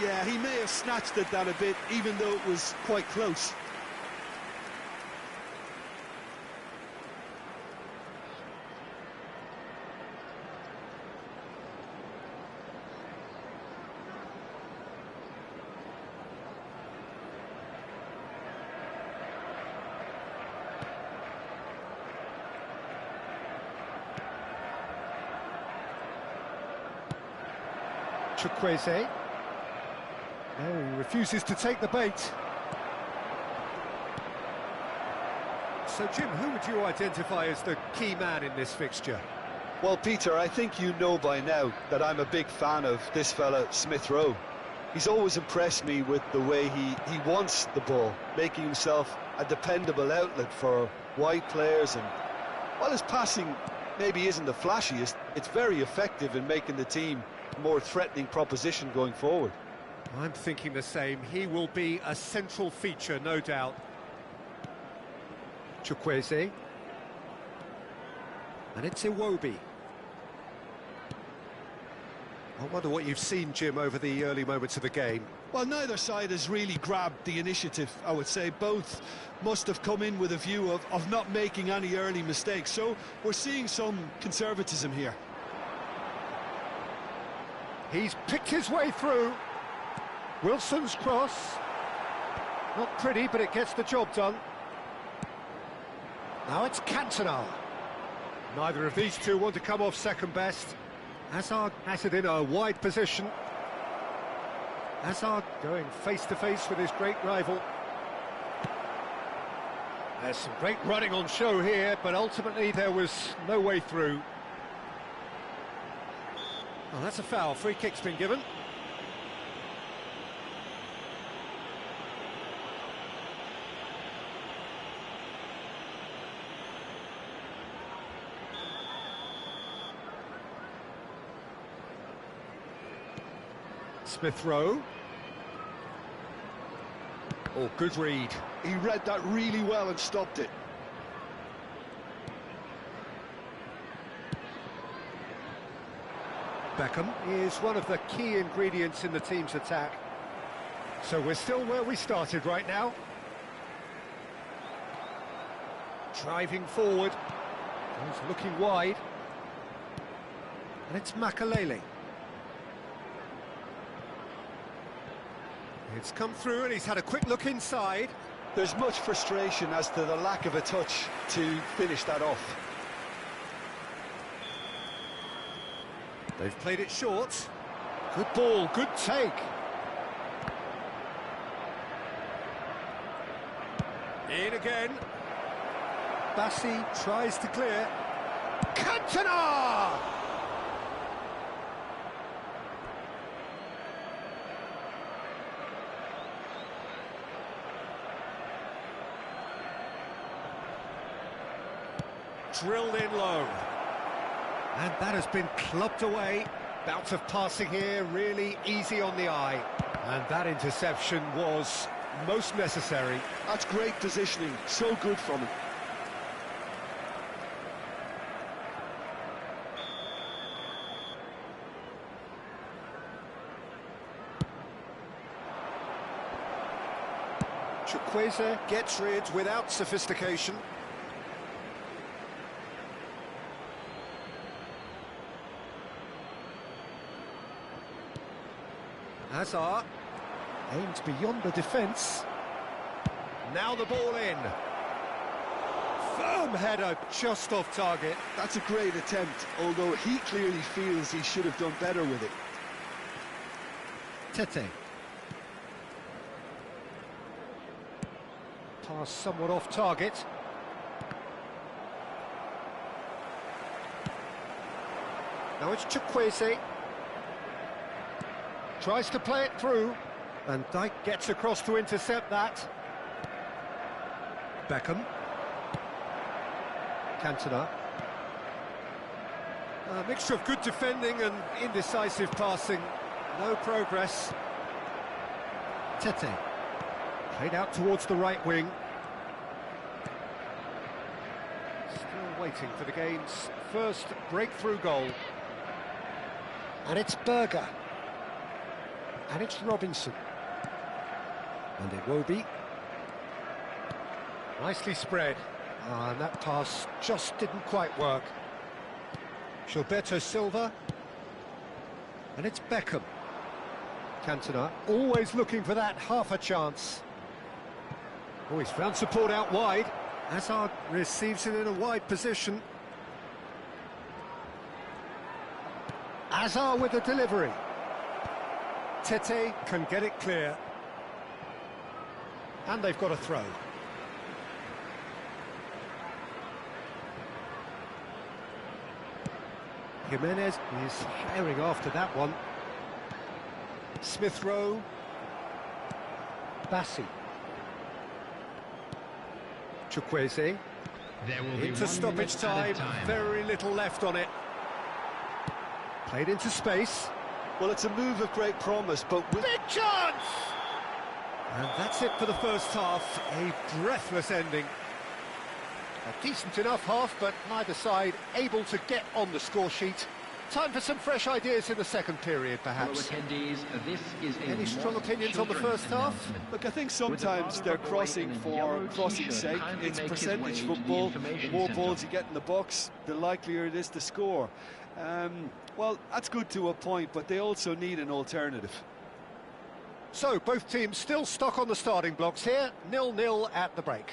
Yeah, he may have snatched at that a bit, even though it was quite close. Chukwueze. No, he refuses to take the bait. So, Jim, who would you identify as the key man in this fixture? Well, Peter, I think you know by now that I'm a big fan of this fella, Smith Rowe. He's always impressed me with the way he wants the ball, making himself a dependable outlet for wide players, and while his passing maybe isn't the flashiest, it's very effective in making the team a more threatening proposition going forward. I'm thinking the same. He will be a central feature, no doubt. Chukwueze. And it's Iwobi. I wonder what you've seen, Jim, over the early moments of the game. Well, neither side has really grabbed the initiative, I would say. Both must have come in with a view of not making any early mistakes. So we're seeing some conservatism here. He's picked his way through. Wilson's cross. Not pretty, but it gets the job done. Now it's Cantona. Neither of these two want to come off second best. Hazard has it in a wide position. Hazard going face-to-face with his great rival. There's some great running on show here, but ultimately there was no way through. Oh, that's a foul. Free kick's been given. Smith Rowe. Oh, good read. He read that really well and stopped it. Beckham is one of the key ingredients in the team's attack. So we're still where we started right now. Driving forward. He's looking wide. And it's Makalele. It's come through and he's had a quick look inside. There's much frustration as to the lack of a touch to finish that off. They've played it short. Good ball, good take. In again. Bassi Tries to clear. Cantona! Drilled in low. And that has been clubbed away. Bout of passing here, really easy on the eye. And that interception was most necessary. That's great positioning, so good from him. Chukwueze Gets rid without sophistication. Hazard aimed beyond the defence. now the ball in. Firm header just off target. That's a great attempt, although he clearly feels he should have done better with it. Tete. Pass somewhat off target. Now it's Chukwueze. Tries to play it through. Van Dijk gets across to intercept that. Beckham. Cantona. A mixture of good defending and indecisive passing. No progress. Tete. Played out towards the right wing. Still waiting for the game's first breakthrough goal. And it's Berger. And it's Robinson. And Iwobi. Nicely spread. And that pass just didn't quite work. Gilberto Silva. And it's Beckham. Cantona, always looking for that half a chance. Oh, he's found support out wide. Hazard receives it in a wide position. Hazard with the delivery. Tete can get it clear. And they've got a throw. Jimenez is herring after that one. Smith Rowe. Bassi. Chukwueze. Into stoppage time. Very little left on it. Played into space. Well, it's a move of great promise, but with... Big chance! And that's it for the first half. A breathless ending. A decent enough half, but neither side able to get on the score sheet. Time for some fresh ideas in the second period, perhaps. Any strong opinions on the first half? Look, I think sometimes they're crossing for crossing's sake. It's percentage football. The more balls you get in the box, the likelier it is to score. Well, that's good to a point, but they also need an alternative. So, both teams still stuck on the starting blocks here. 0-0 at the break.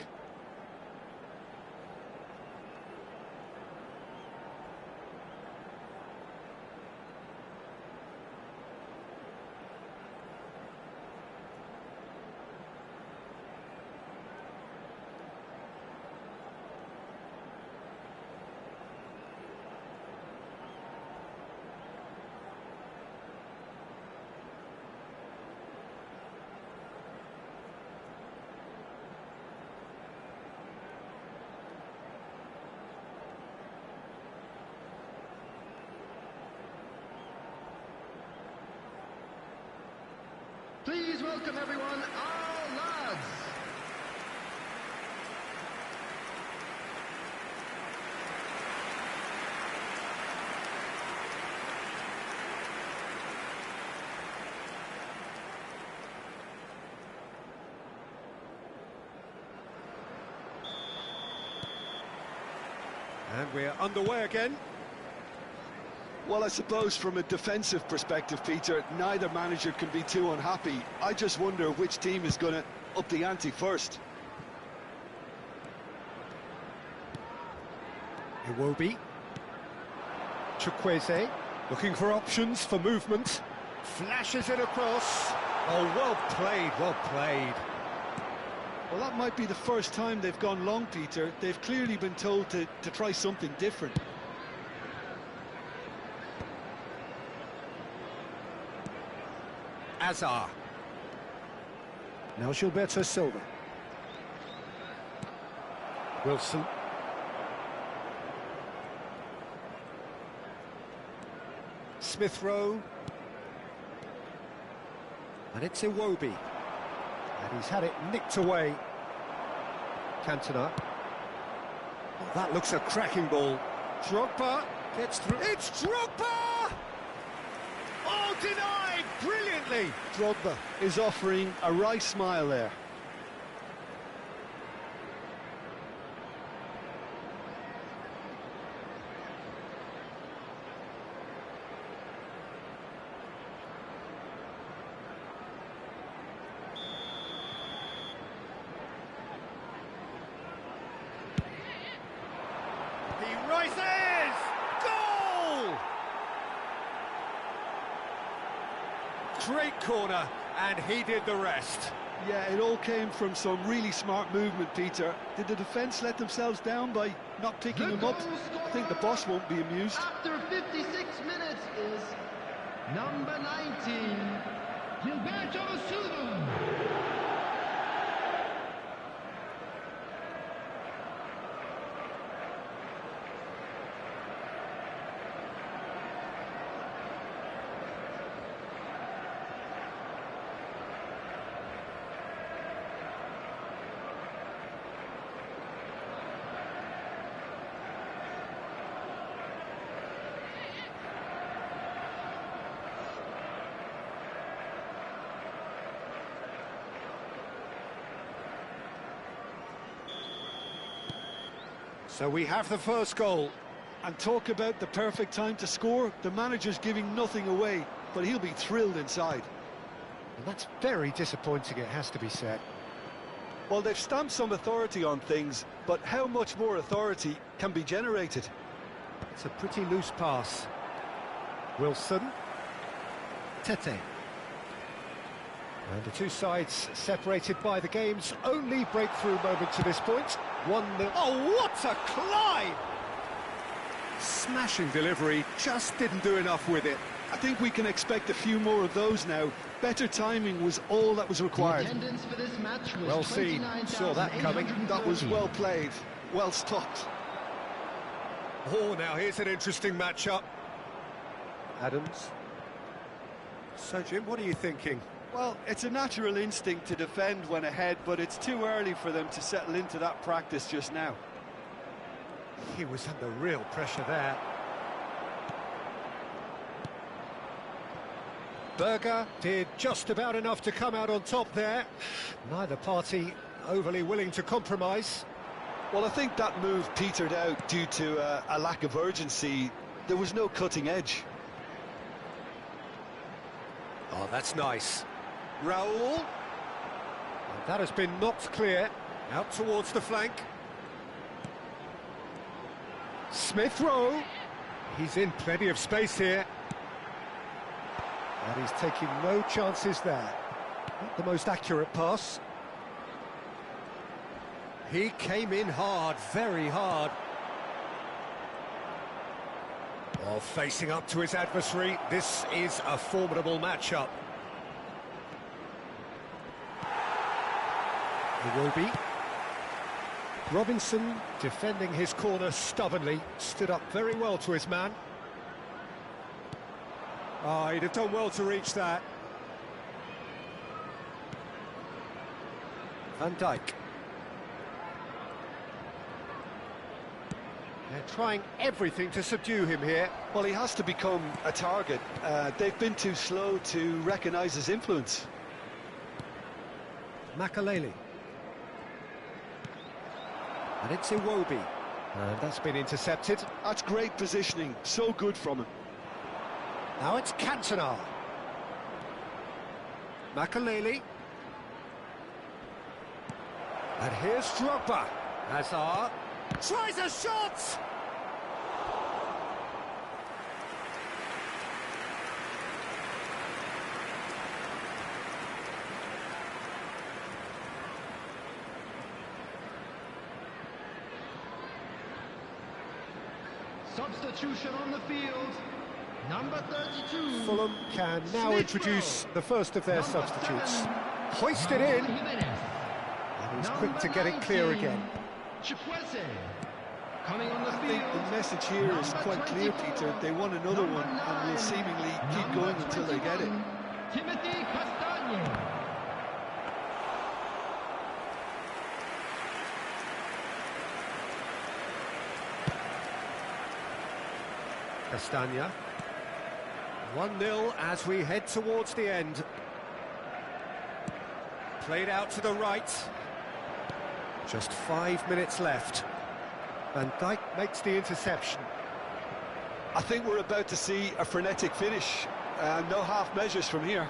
Please welcome everyone, our lads. And we're underway again. Well, I suppose from a defensive perspective, Peter, neither manager can be too unhappy. I just wonder which team is going to up the ante first. Iwobi. Chukwueze, looking for options for movement. Flashes it across. Oh, well played, well played. Well, that might be the first time they've gone long, Peter. They've clearly been told to try something different. Hazard. Now Gilberto Silva. Wilson. Smith Rowe. And it's Iwobi. And he's had it nicked away. Cantona. Oh, that looks a cracking ball. Drogba gets through. It's Drogba! Oh, denied brilliantly. Drogba is offering a wry smile there. He rises! Goal! Great corner, and he did the rest. Yeah, it all came from some really smart movement, Peter. Did the defence let themselves down by not picking him up? I think the boss won't be amused. After 56 minutes is number 19, Gilberto Silva. So we have the first goal. And talk about the perfect time to score. The manager's giving nothing away, but he'll be thrilled inside. And that's very disappointing, it has to be said. Well, they've stamped some authority on things, but how much more authority can be generated? It's a pretty loose pass. Wilson. Tete. And the two sides separated by the game's only breakthrough moment to this point. 1-0. Oh, what a climb! Smashing delivery, just didn't do enough with it. I think we can expect a few more of those now. Better timing was all that was required. Attendance for this match was Well seen, saw that coming. That was well played, well stopped. Oh, now here's an interesting matchup. Adams. So, Jim, what are you thinking? Well, it's a natural instinct to defend when ahead, but it's too early for them to settle into that practice just now. He was under real pressure there. Berger did just about enough to come out on top there. Neither party overly willing to compromise. Well, I think that move petered out due to a lack of urgency. There was no cutting edge. Oh, that's nice. Raul. And that has been knocked clear. Out towards the flank. Smith Rowe. He's in plenty of space here. And he's taking no chances there. Not the most accurate pass. He came in hard, very hard. Oh, facing up to his adversary, this is a formidable matchup. It will be. Robinson defending his corner stubbornly, stood up very well to his man. Oh, he'd have done well to reach that. Van Dijk. They're trying everything to subdue him here. Well, he has to become a target. They've been too slow to recognise his influence. Makaleli. And it's Iwobi. And that's been intercepted. That's great positioning, so good from him. Now it's Cantona. Makaleli. And here's Drogba. Hazard tries a shot! Substitution on the field, number 32. Fulham can now introduce the first of their substitutes. Hoist it in. And he's quick to get it clear again. Coming on the I field. think the message here is quite clear, Peter. They want another one and will seemingly keep going until they get it. Timothy Castagne. Castagna. 1-0 as we head towards the end. Played out to the right. Just 5 minutes left. Van Dijk makes the interception. I think we're about to see a frenetic finish. No half measures from here.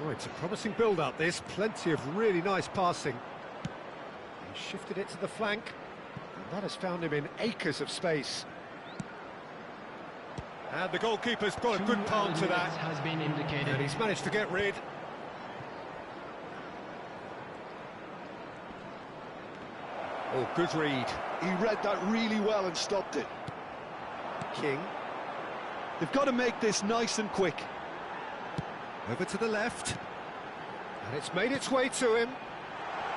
Oh, it's a promising build-up, this. Plenty of really nice passing. He shifted it to the flank. And that has found him in acres of space. And the goalkeeper's got a good palm to that. Has been indicated. And he's managed to get rid. Oh, good read. He read that really well and stopped it. King. They've got to make this nice and quick. Over to the left. And it's made its way to him.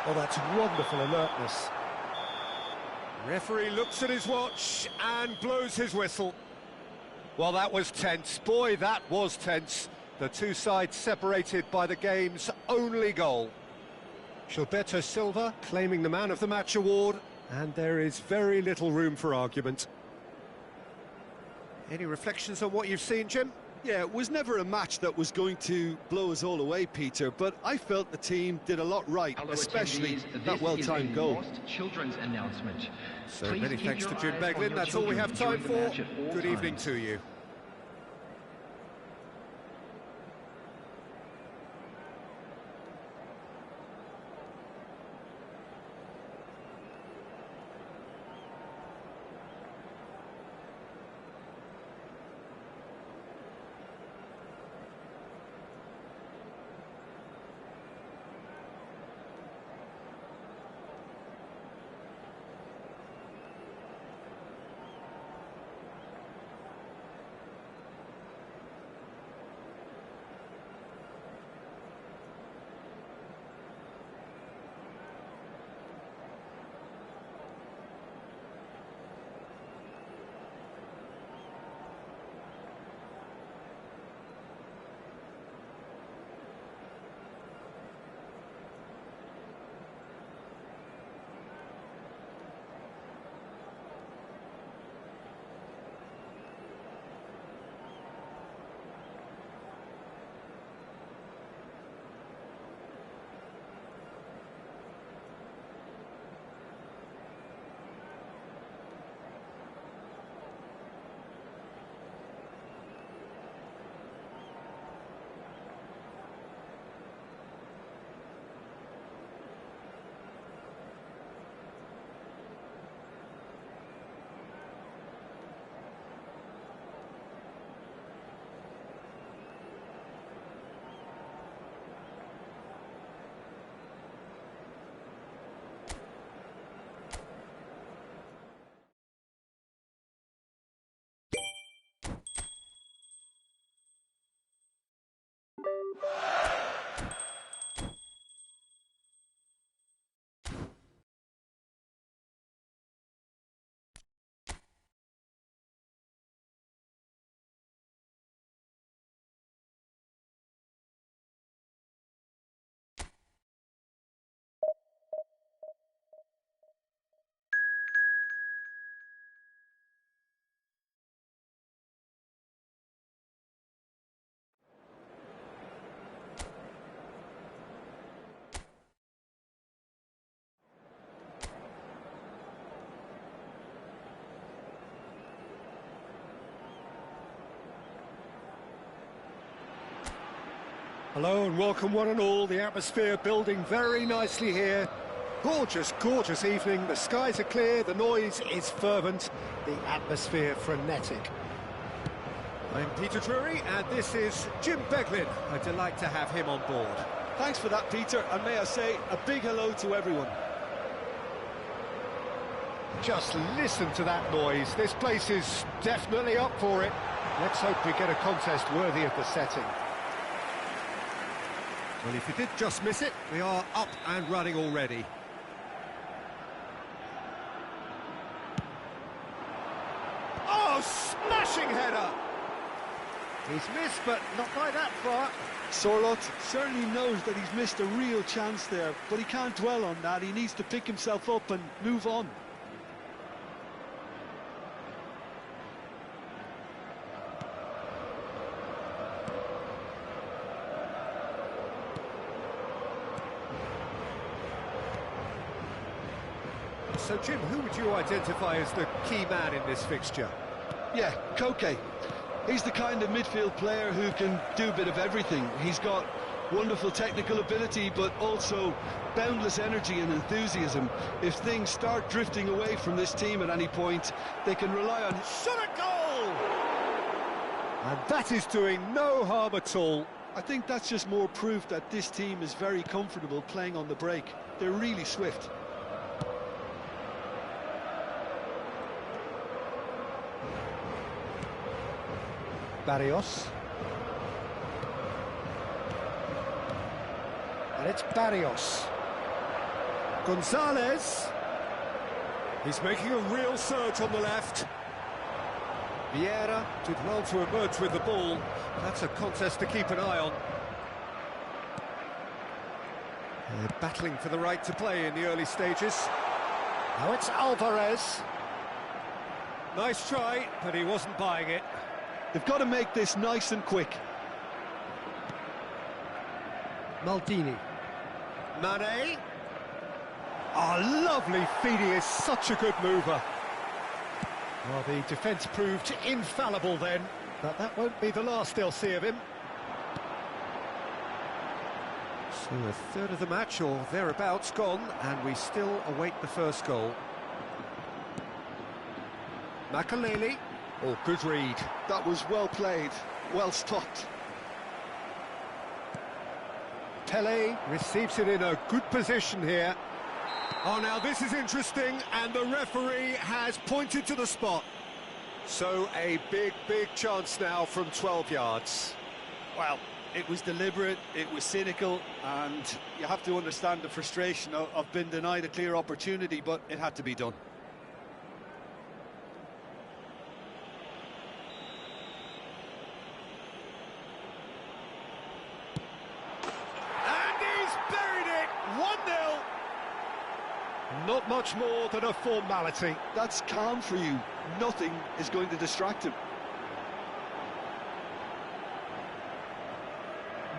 Oh, that's wonderful alertness. Referee looks at his watch and blows his whistle. Well, that was tense. Boy, that was tense. The two sides separated by the game's only goal. Gilberto Silva claiming the Man of the Match award, and there is very little room for argument. Any reflections on what you've seen, Jim? Yeah, it was never a match that was going to blow us all away, Peter, but I felt the team did a lot right, especially that well-timed goal. Children's announcement. So many thanks to Jim Beglin. That's all we have time for. Good evening to you. Hello and welcome one and all. The atmosphere building very nicely here. Gorgeous, gorgeous evening. The skies are clear, the noise is fervent, the atmosphere frenetic. I'm Peter Drury and this is Jim Beglin. A delight to have him on board. Thanks for that, Peter, and may I say a big hello to everyone. Just listen to that noise. This place is definitely up for it. Let's hope we get a contest worthy of the setting. Well, if you did just miss it, we are up and running already. Oh, smashing header! He's missed, but not by that far. Sorloth certainly knows that he's missed a real chance there, but he can't dwell on that. He needs to pick himself up and move on. So, Jim, who would you identify as the key man in this fixture? Yeah, Koke. He's the kind of midfield player who can do a bit of everything. He's got wonderful technical ability, but also boundless energy and enthusiasm. If things start drifting away from this team at any point, they can rely on... Shot a goal! And that is doing no harm at all. I think that's just more proof that this team is very comfortable playing on the break. They're really swift. Barrios. And it's Barrios. Gonzalez. He's making a real surge on the left. Vieira did well to emerge with the ball. That's a contest to keep an eye on. They're battling for the right to play in the early stages. Now it's Alvarez. Nice try, but he wasn't buying it. They've got to make this nice and quick. Maldini. Mane. Oh, lovely feed. He is such a good mover. Well, the defence proved infallible then, but that won't be the last they'll see of him. So a third of the match or thereabouts gone, and we still await the first goal. Makalele. Oh, good read. That was well played, well stopped. Pele receives it in a good position here. Oh, now this is interesting, and the referee has pointed to the spot. So a big chance now from 12 yards. Well, it was deliberate, it was cynical, and you have to understand the frustration of being denied a clear opportunity, but it had to be done. Not much more than a formality. That's calm for you. Nothing is going to distract him.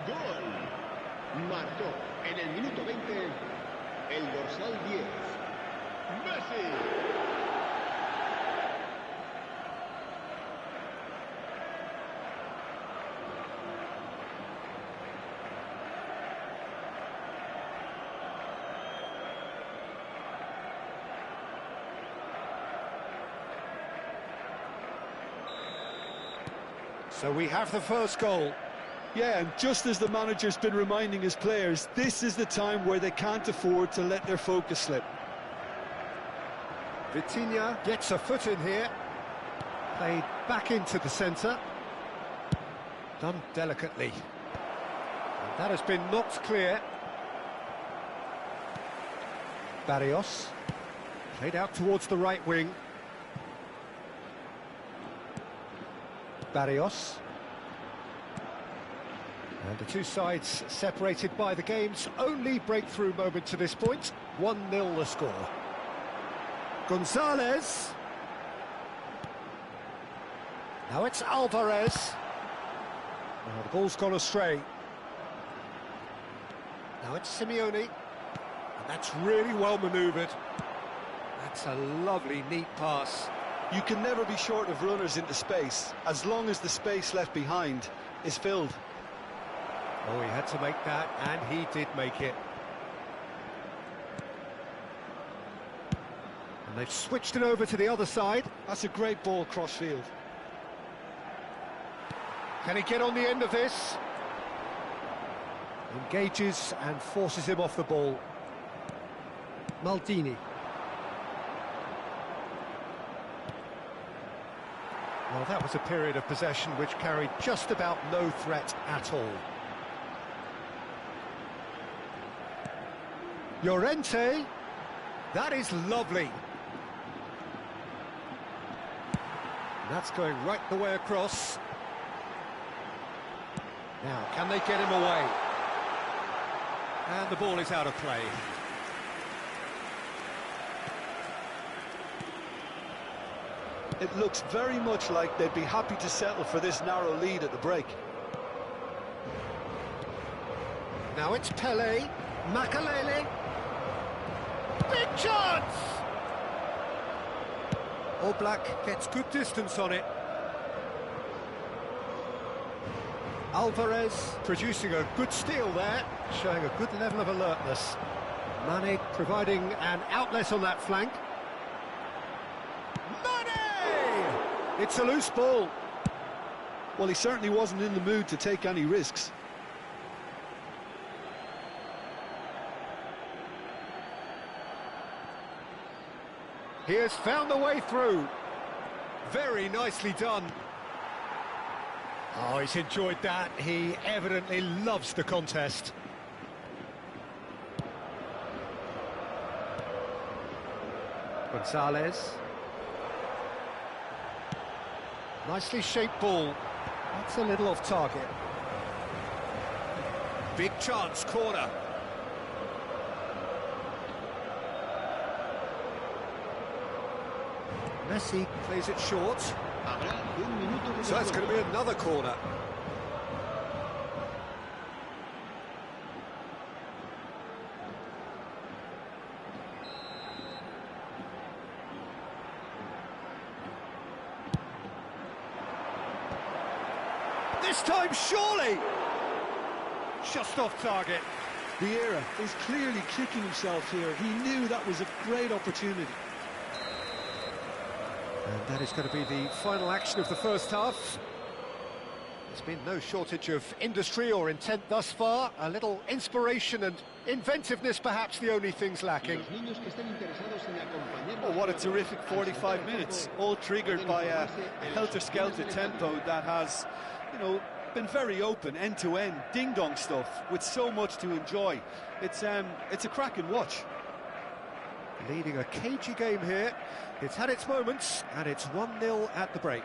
Gol. Marcó en el minuto 20 el dorsal 10. Messi. So we have the first goal. Yeah, and just as the manager's been reminding his players, this is the time where they can't afford to let their focus slip. Vitinha gets a foot in here. Played back into the centre. Done delicately. And that has been knocked clear. Barrios. Played out towards the right wing. Barrios. And the two sides separated by the game's only breakthrough moment to this point. 1-0 the score. Gonzalez. Now it's Alvarez. Oh, the ball's gone astray. Now it's Simeone. And that's really well manoeuvred. That's a lovely, neat pass. You can never be short of runners into space, as long as the space left behind is filled. Oh, he had to make that, and he did make it. And they've switched it over to the other side. That's a great ball cross-field. Can he get on the end of this? Engages and forces him off the ball. Maldini. Well, that was a period of possession which carried just about no threat at all. Llorente. That is lovely. That's going right the way across. Now, can they get him away? And the ball is out of play. It looks very much like they'd be happy to settle for this narrow lead at the break. Now it's Pele. Makalele. Big chance! Oblak gets good distance on it. Alvarez producing a good steal there, showing a good level of alertness. Mane providing an outlet on that flank. Mane! It's a loose ball. Well, he certainly wasn't in the mood to take any risks. He has found the way through. Very nicely done. Oh, he's enjoyed that. He evidently loves the contest. Gonzalez. Nicely shaped ball. That's a little off target. Big chance, corner. Messi Plays it short. Habrá un minuto de So that's going to be another corner. This time, surely! Just off target. Vieira is clearly kicking himself here. He knew that was a great opportunity. And that is going to be the final action of the first half. There's been no shortage of industry or intent thus far. A little inspiration and inventiveness, perhaps the only things lacking. los niños que estén interesados en acompañar Oh, what a terrific 45 minutes, all triggered by a helter-skelter tempo that has, you know, been very open, end-to-end, ding-dong stuff, with so much to enjoy. It's a cracking watch. Leading a cagey game here. It's had its moments, and it's 1-0 at the break.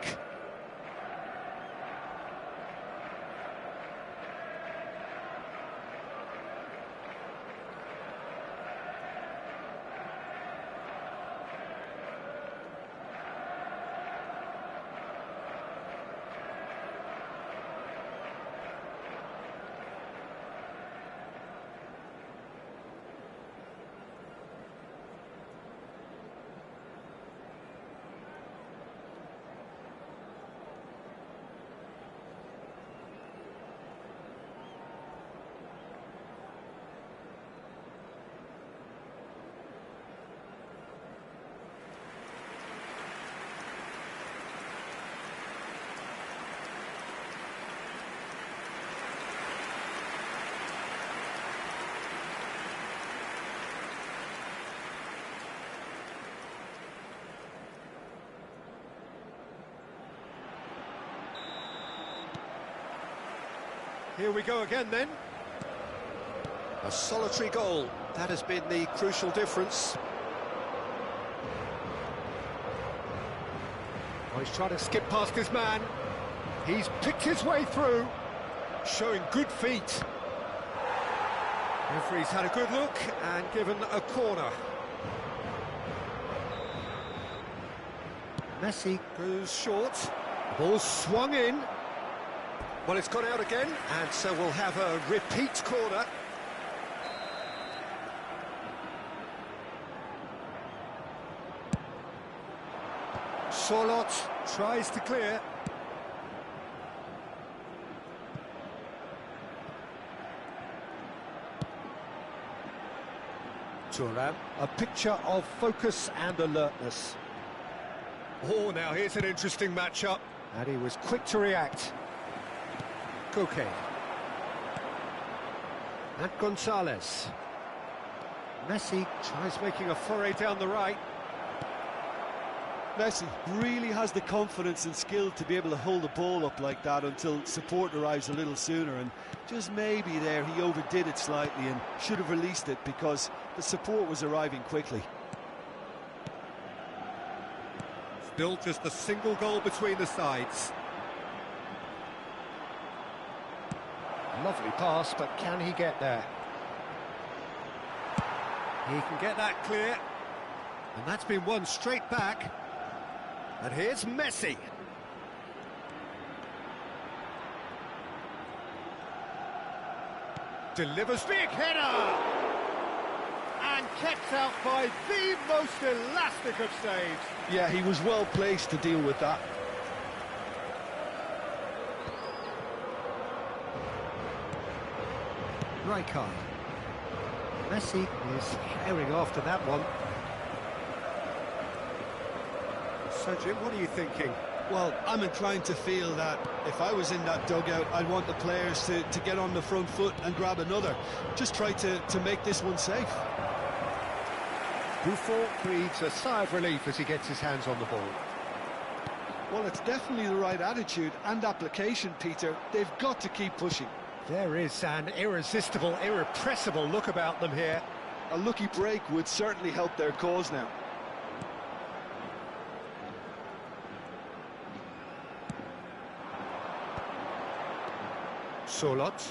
Here we go again then. A solitary goal. That has been the crucial difference. Oh, he's trying to skip past his man. He's picked his way through, showing good feet. Referee's had a good look and given a corner. Messi Goes short. Ball swung in. Well, it's gone out again, and so we'll have a repeat corner. Sorloth tries to clear. Thuram, a picture of focus and alertness. Oh, now here's an interesting matchup. And he was quick to react. Koke. And Gonzalez. Messi tries making a foray down the right. Messi really has the confidence and skill to be able to hold the ball up like that until support arrives a little sooner, and just maybe there he overdid it slightly and should have released it because the support was arriving quickly. Still just a single goal between the sides. lovely pass, but can he get there? He can get that clear. And that's been won straight back. And here's Messi. Delivers big header! And kept out by the most elastic of saves. Yeah, he was well placed to deal with that. Rijkaard. Messi is herring after that one. So, Jim, what are you thinking? Well, I'm inclined to feel that if I was in that dugout, I'd want the players to get on the front foot and grab another. Just try to make this one safe. Buffon breathes a sigh of relief as he gets his hands on the ball. Well, it's definitely the right attitude and application, Peter. They've got to keep pushing. There is an irresistible, irrepressible look about them here. A lucky break would certainly help their cause now. Solot.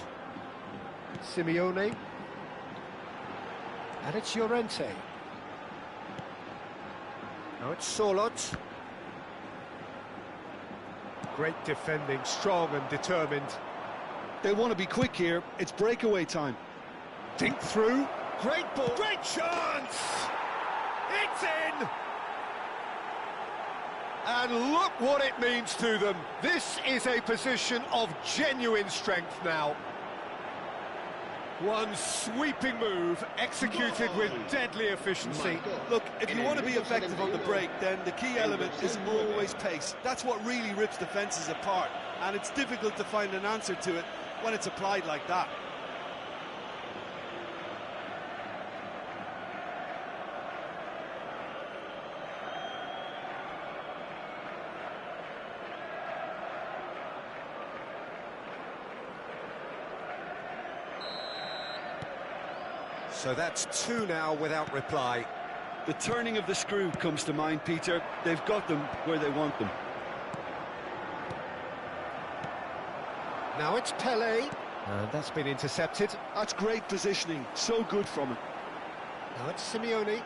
Simeone. And it's Llorente. Now it's Solot. Great defending, strong and determined. They want to be quick here. It's breakaway time. Dink through. Great ball. Great chance! It's in! And look what it means to them. This is a position of genuine strength now. One sweeping move, executed with deadly efficiency. Look, if you want to be effective on the break, then the key element is always pace. That's what really rips defences apart, and it's difficult to find an answer to it when it's applied like that. So that's two now without reply. The turning of the screw comes to mind, Peter. They've got them where they want them. Now it's Pele. That's been intercepted. That's great positioning. So good from him. Now it's Simeone.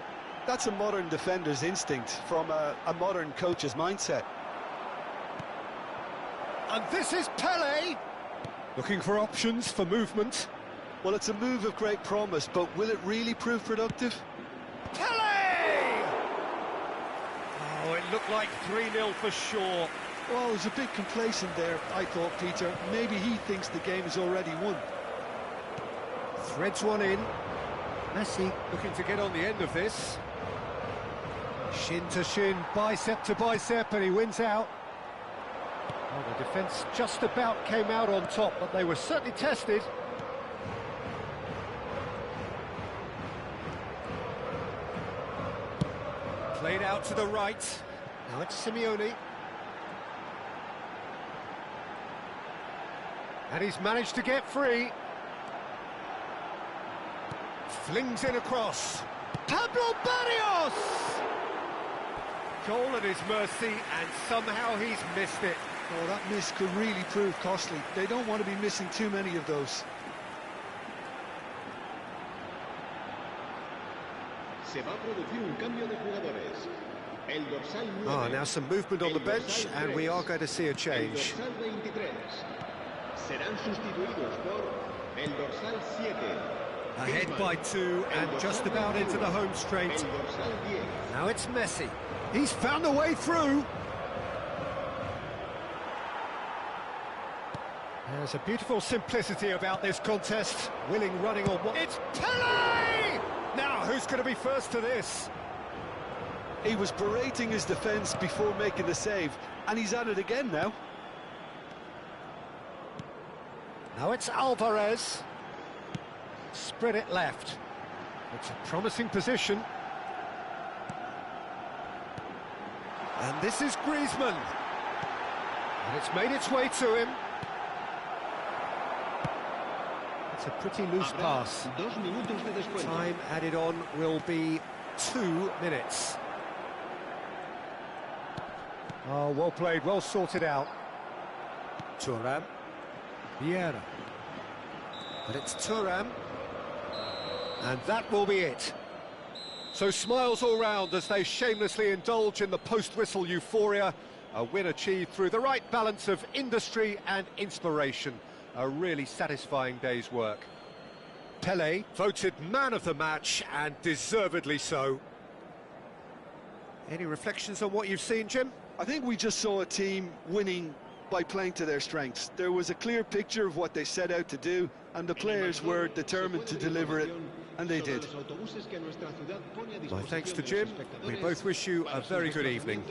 That's a modern defender's instinct from a modern coach's mindset. And this is Pele. Looking for options for movement. Well, it's a move of great promise, but will it really prove productive? Pele! Oh, it looked like 3-0 for sure. Well, it was a bit complacent there, I thought, Peter. Maybe he thinks the game is already won. Threads one in. Messi looking to get on the end of this. Shin to shin, bicep to bicep, and he wins out. Well, the defence just about came out on top, but they were certainly tested. Played out to the right. Now it's Simeone. And he's managed to get free. Flings in across. Pablo Barrios! Goal at his mercy, and somehow he's missed it. Oh, that miss could really prove costly. They don't want to be missing too many of those. Se va a producir un cambio de jugadores. El dorsal 9. Now some movement on the bench, and we are going to see a change. El dorsal 23. Serán sustituidos por el dorsal 7. Ahead by 2 and just about into the home straight. El dorsal 10. Now it's Messi. He's found a way through. There's a beautiful simplicity about this contest. Willing running on what? It's Pele! Now, who's going to be first to this? He was berating his defence before making the save, and he's at it again now. Now it's Alvarez. Spread it left. It's a promising position. And this is Griezmann. And it's made its way to him. It's a pretty loose pass. 2 minutos de descuento. Time added on will be 2 minutes. Oh, well played, well sorted out. Thuram. Vieira. But it's Thuram. And that will be it. So smiles all round as they shamelessly indulge in the post-whistle euphoria. A win achieved through the right balance of industry and inspiration. A really satisfying day's work. Pele voted man of the match, and deservedly so. Any reflections on what you've seen, Jim? I think we just saw a team winning by playing to their strengths. There was a clear picture of what they set out to do, and the players were determined to deliver it, And they did. My thanks to Jim. We both wish you a very good evening.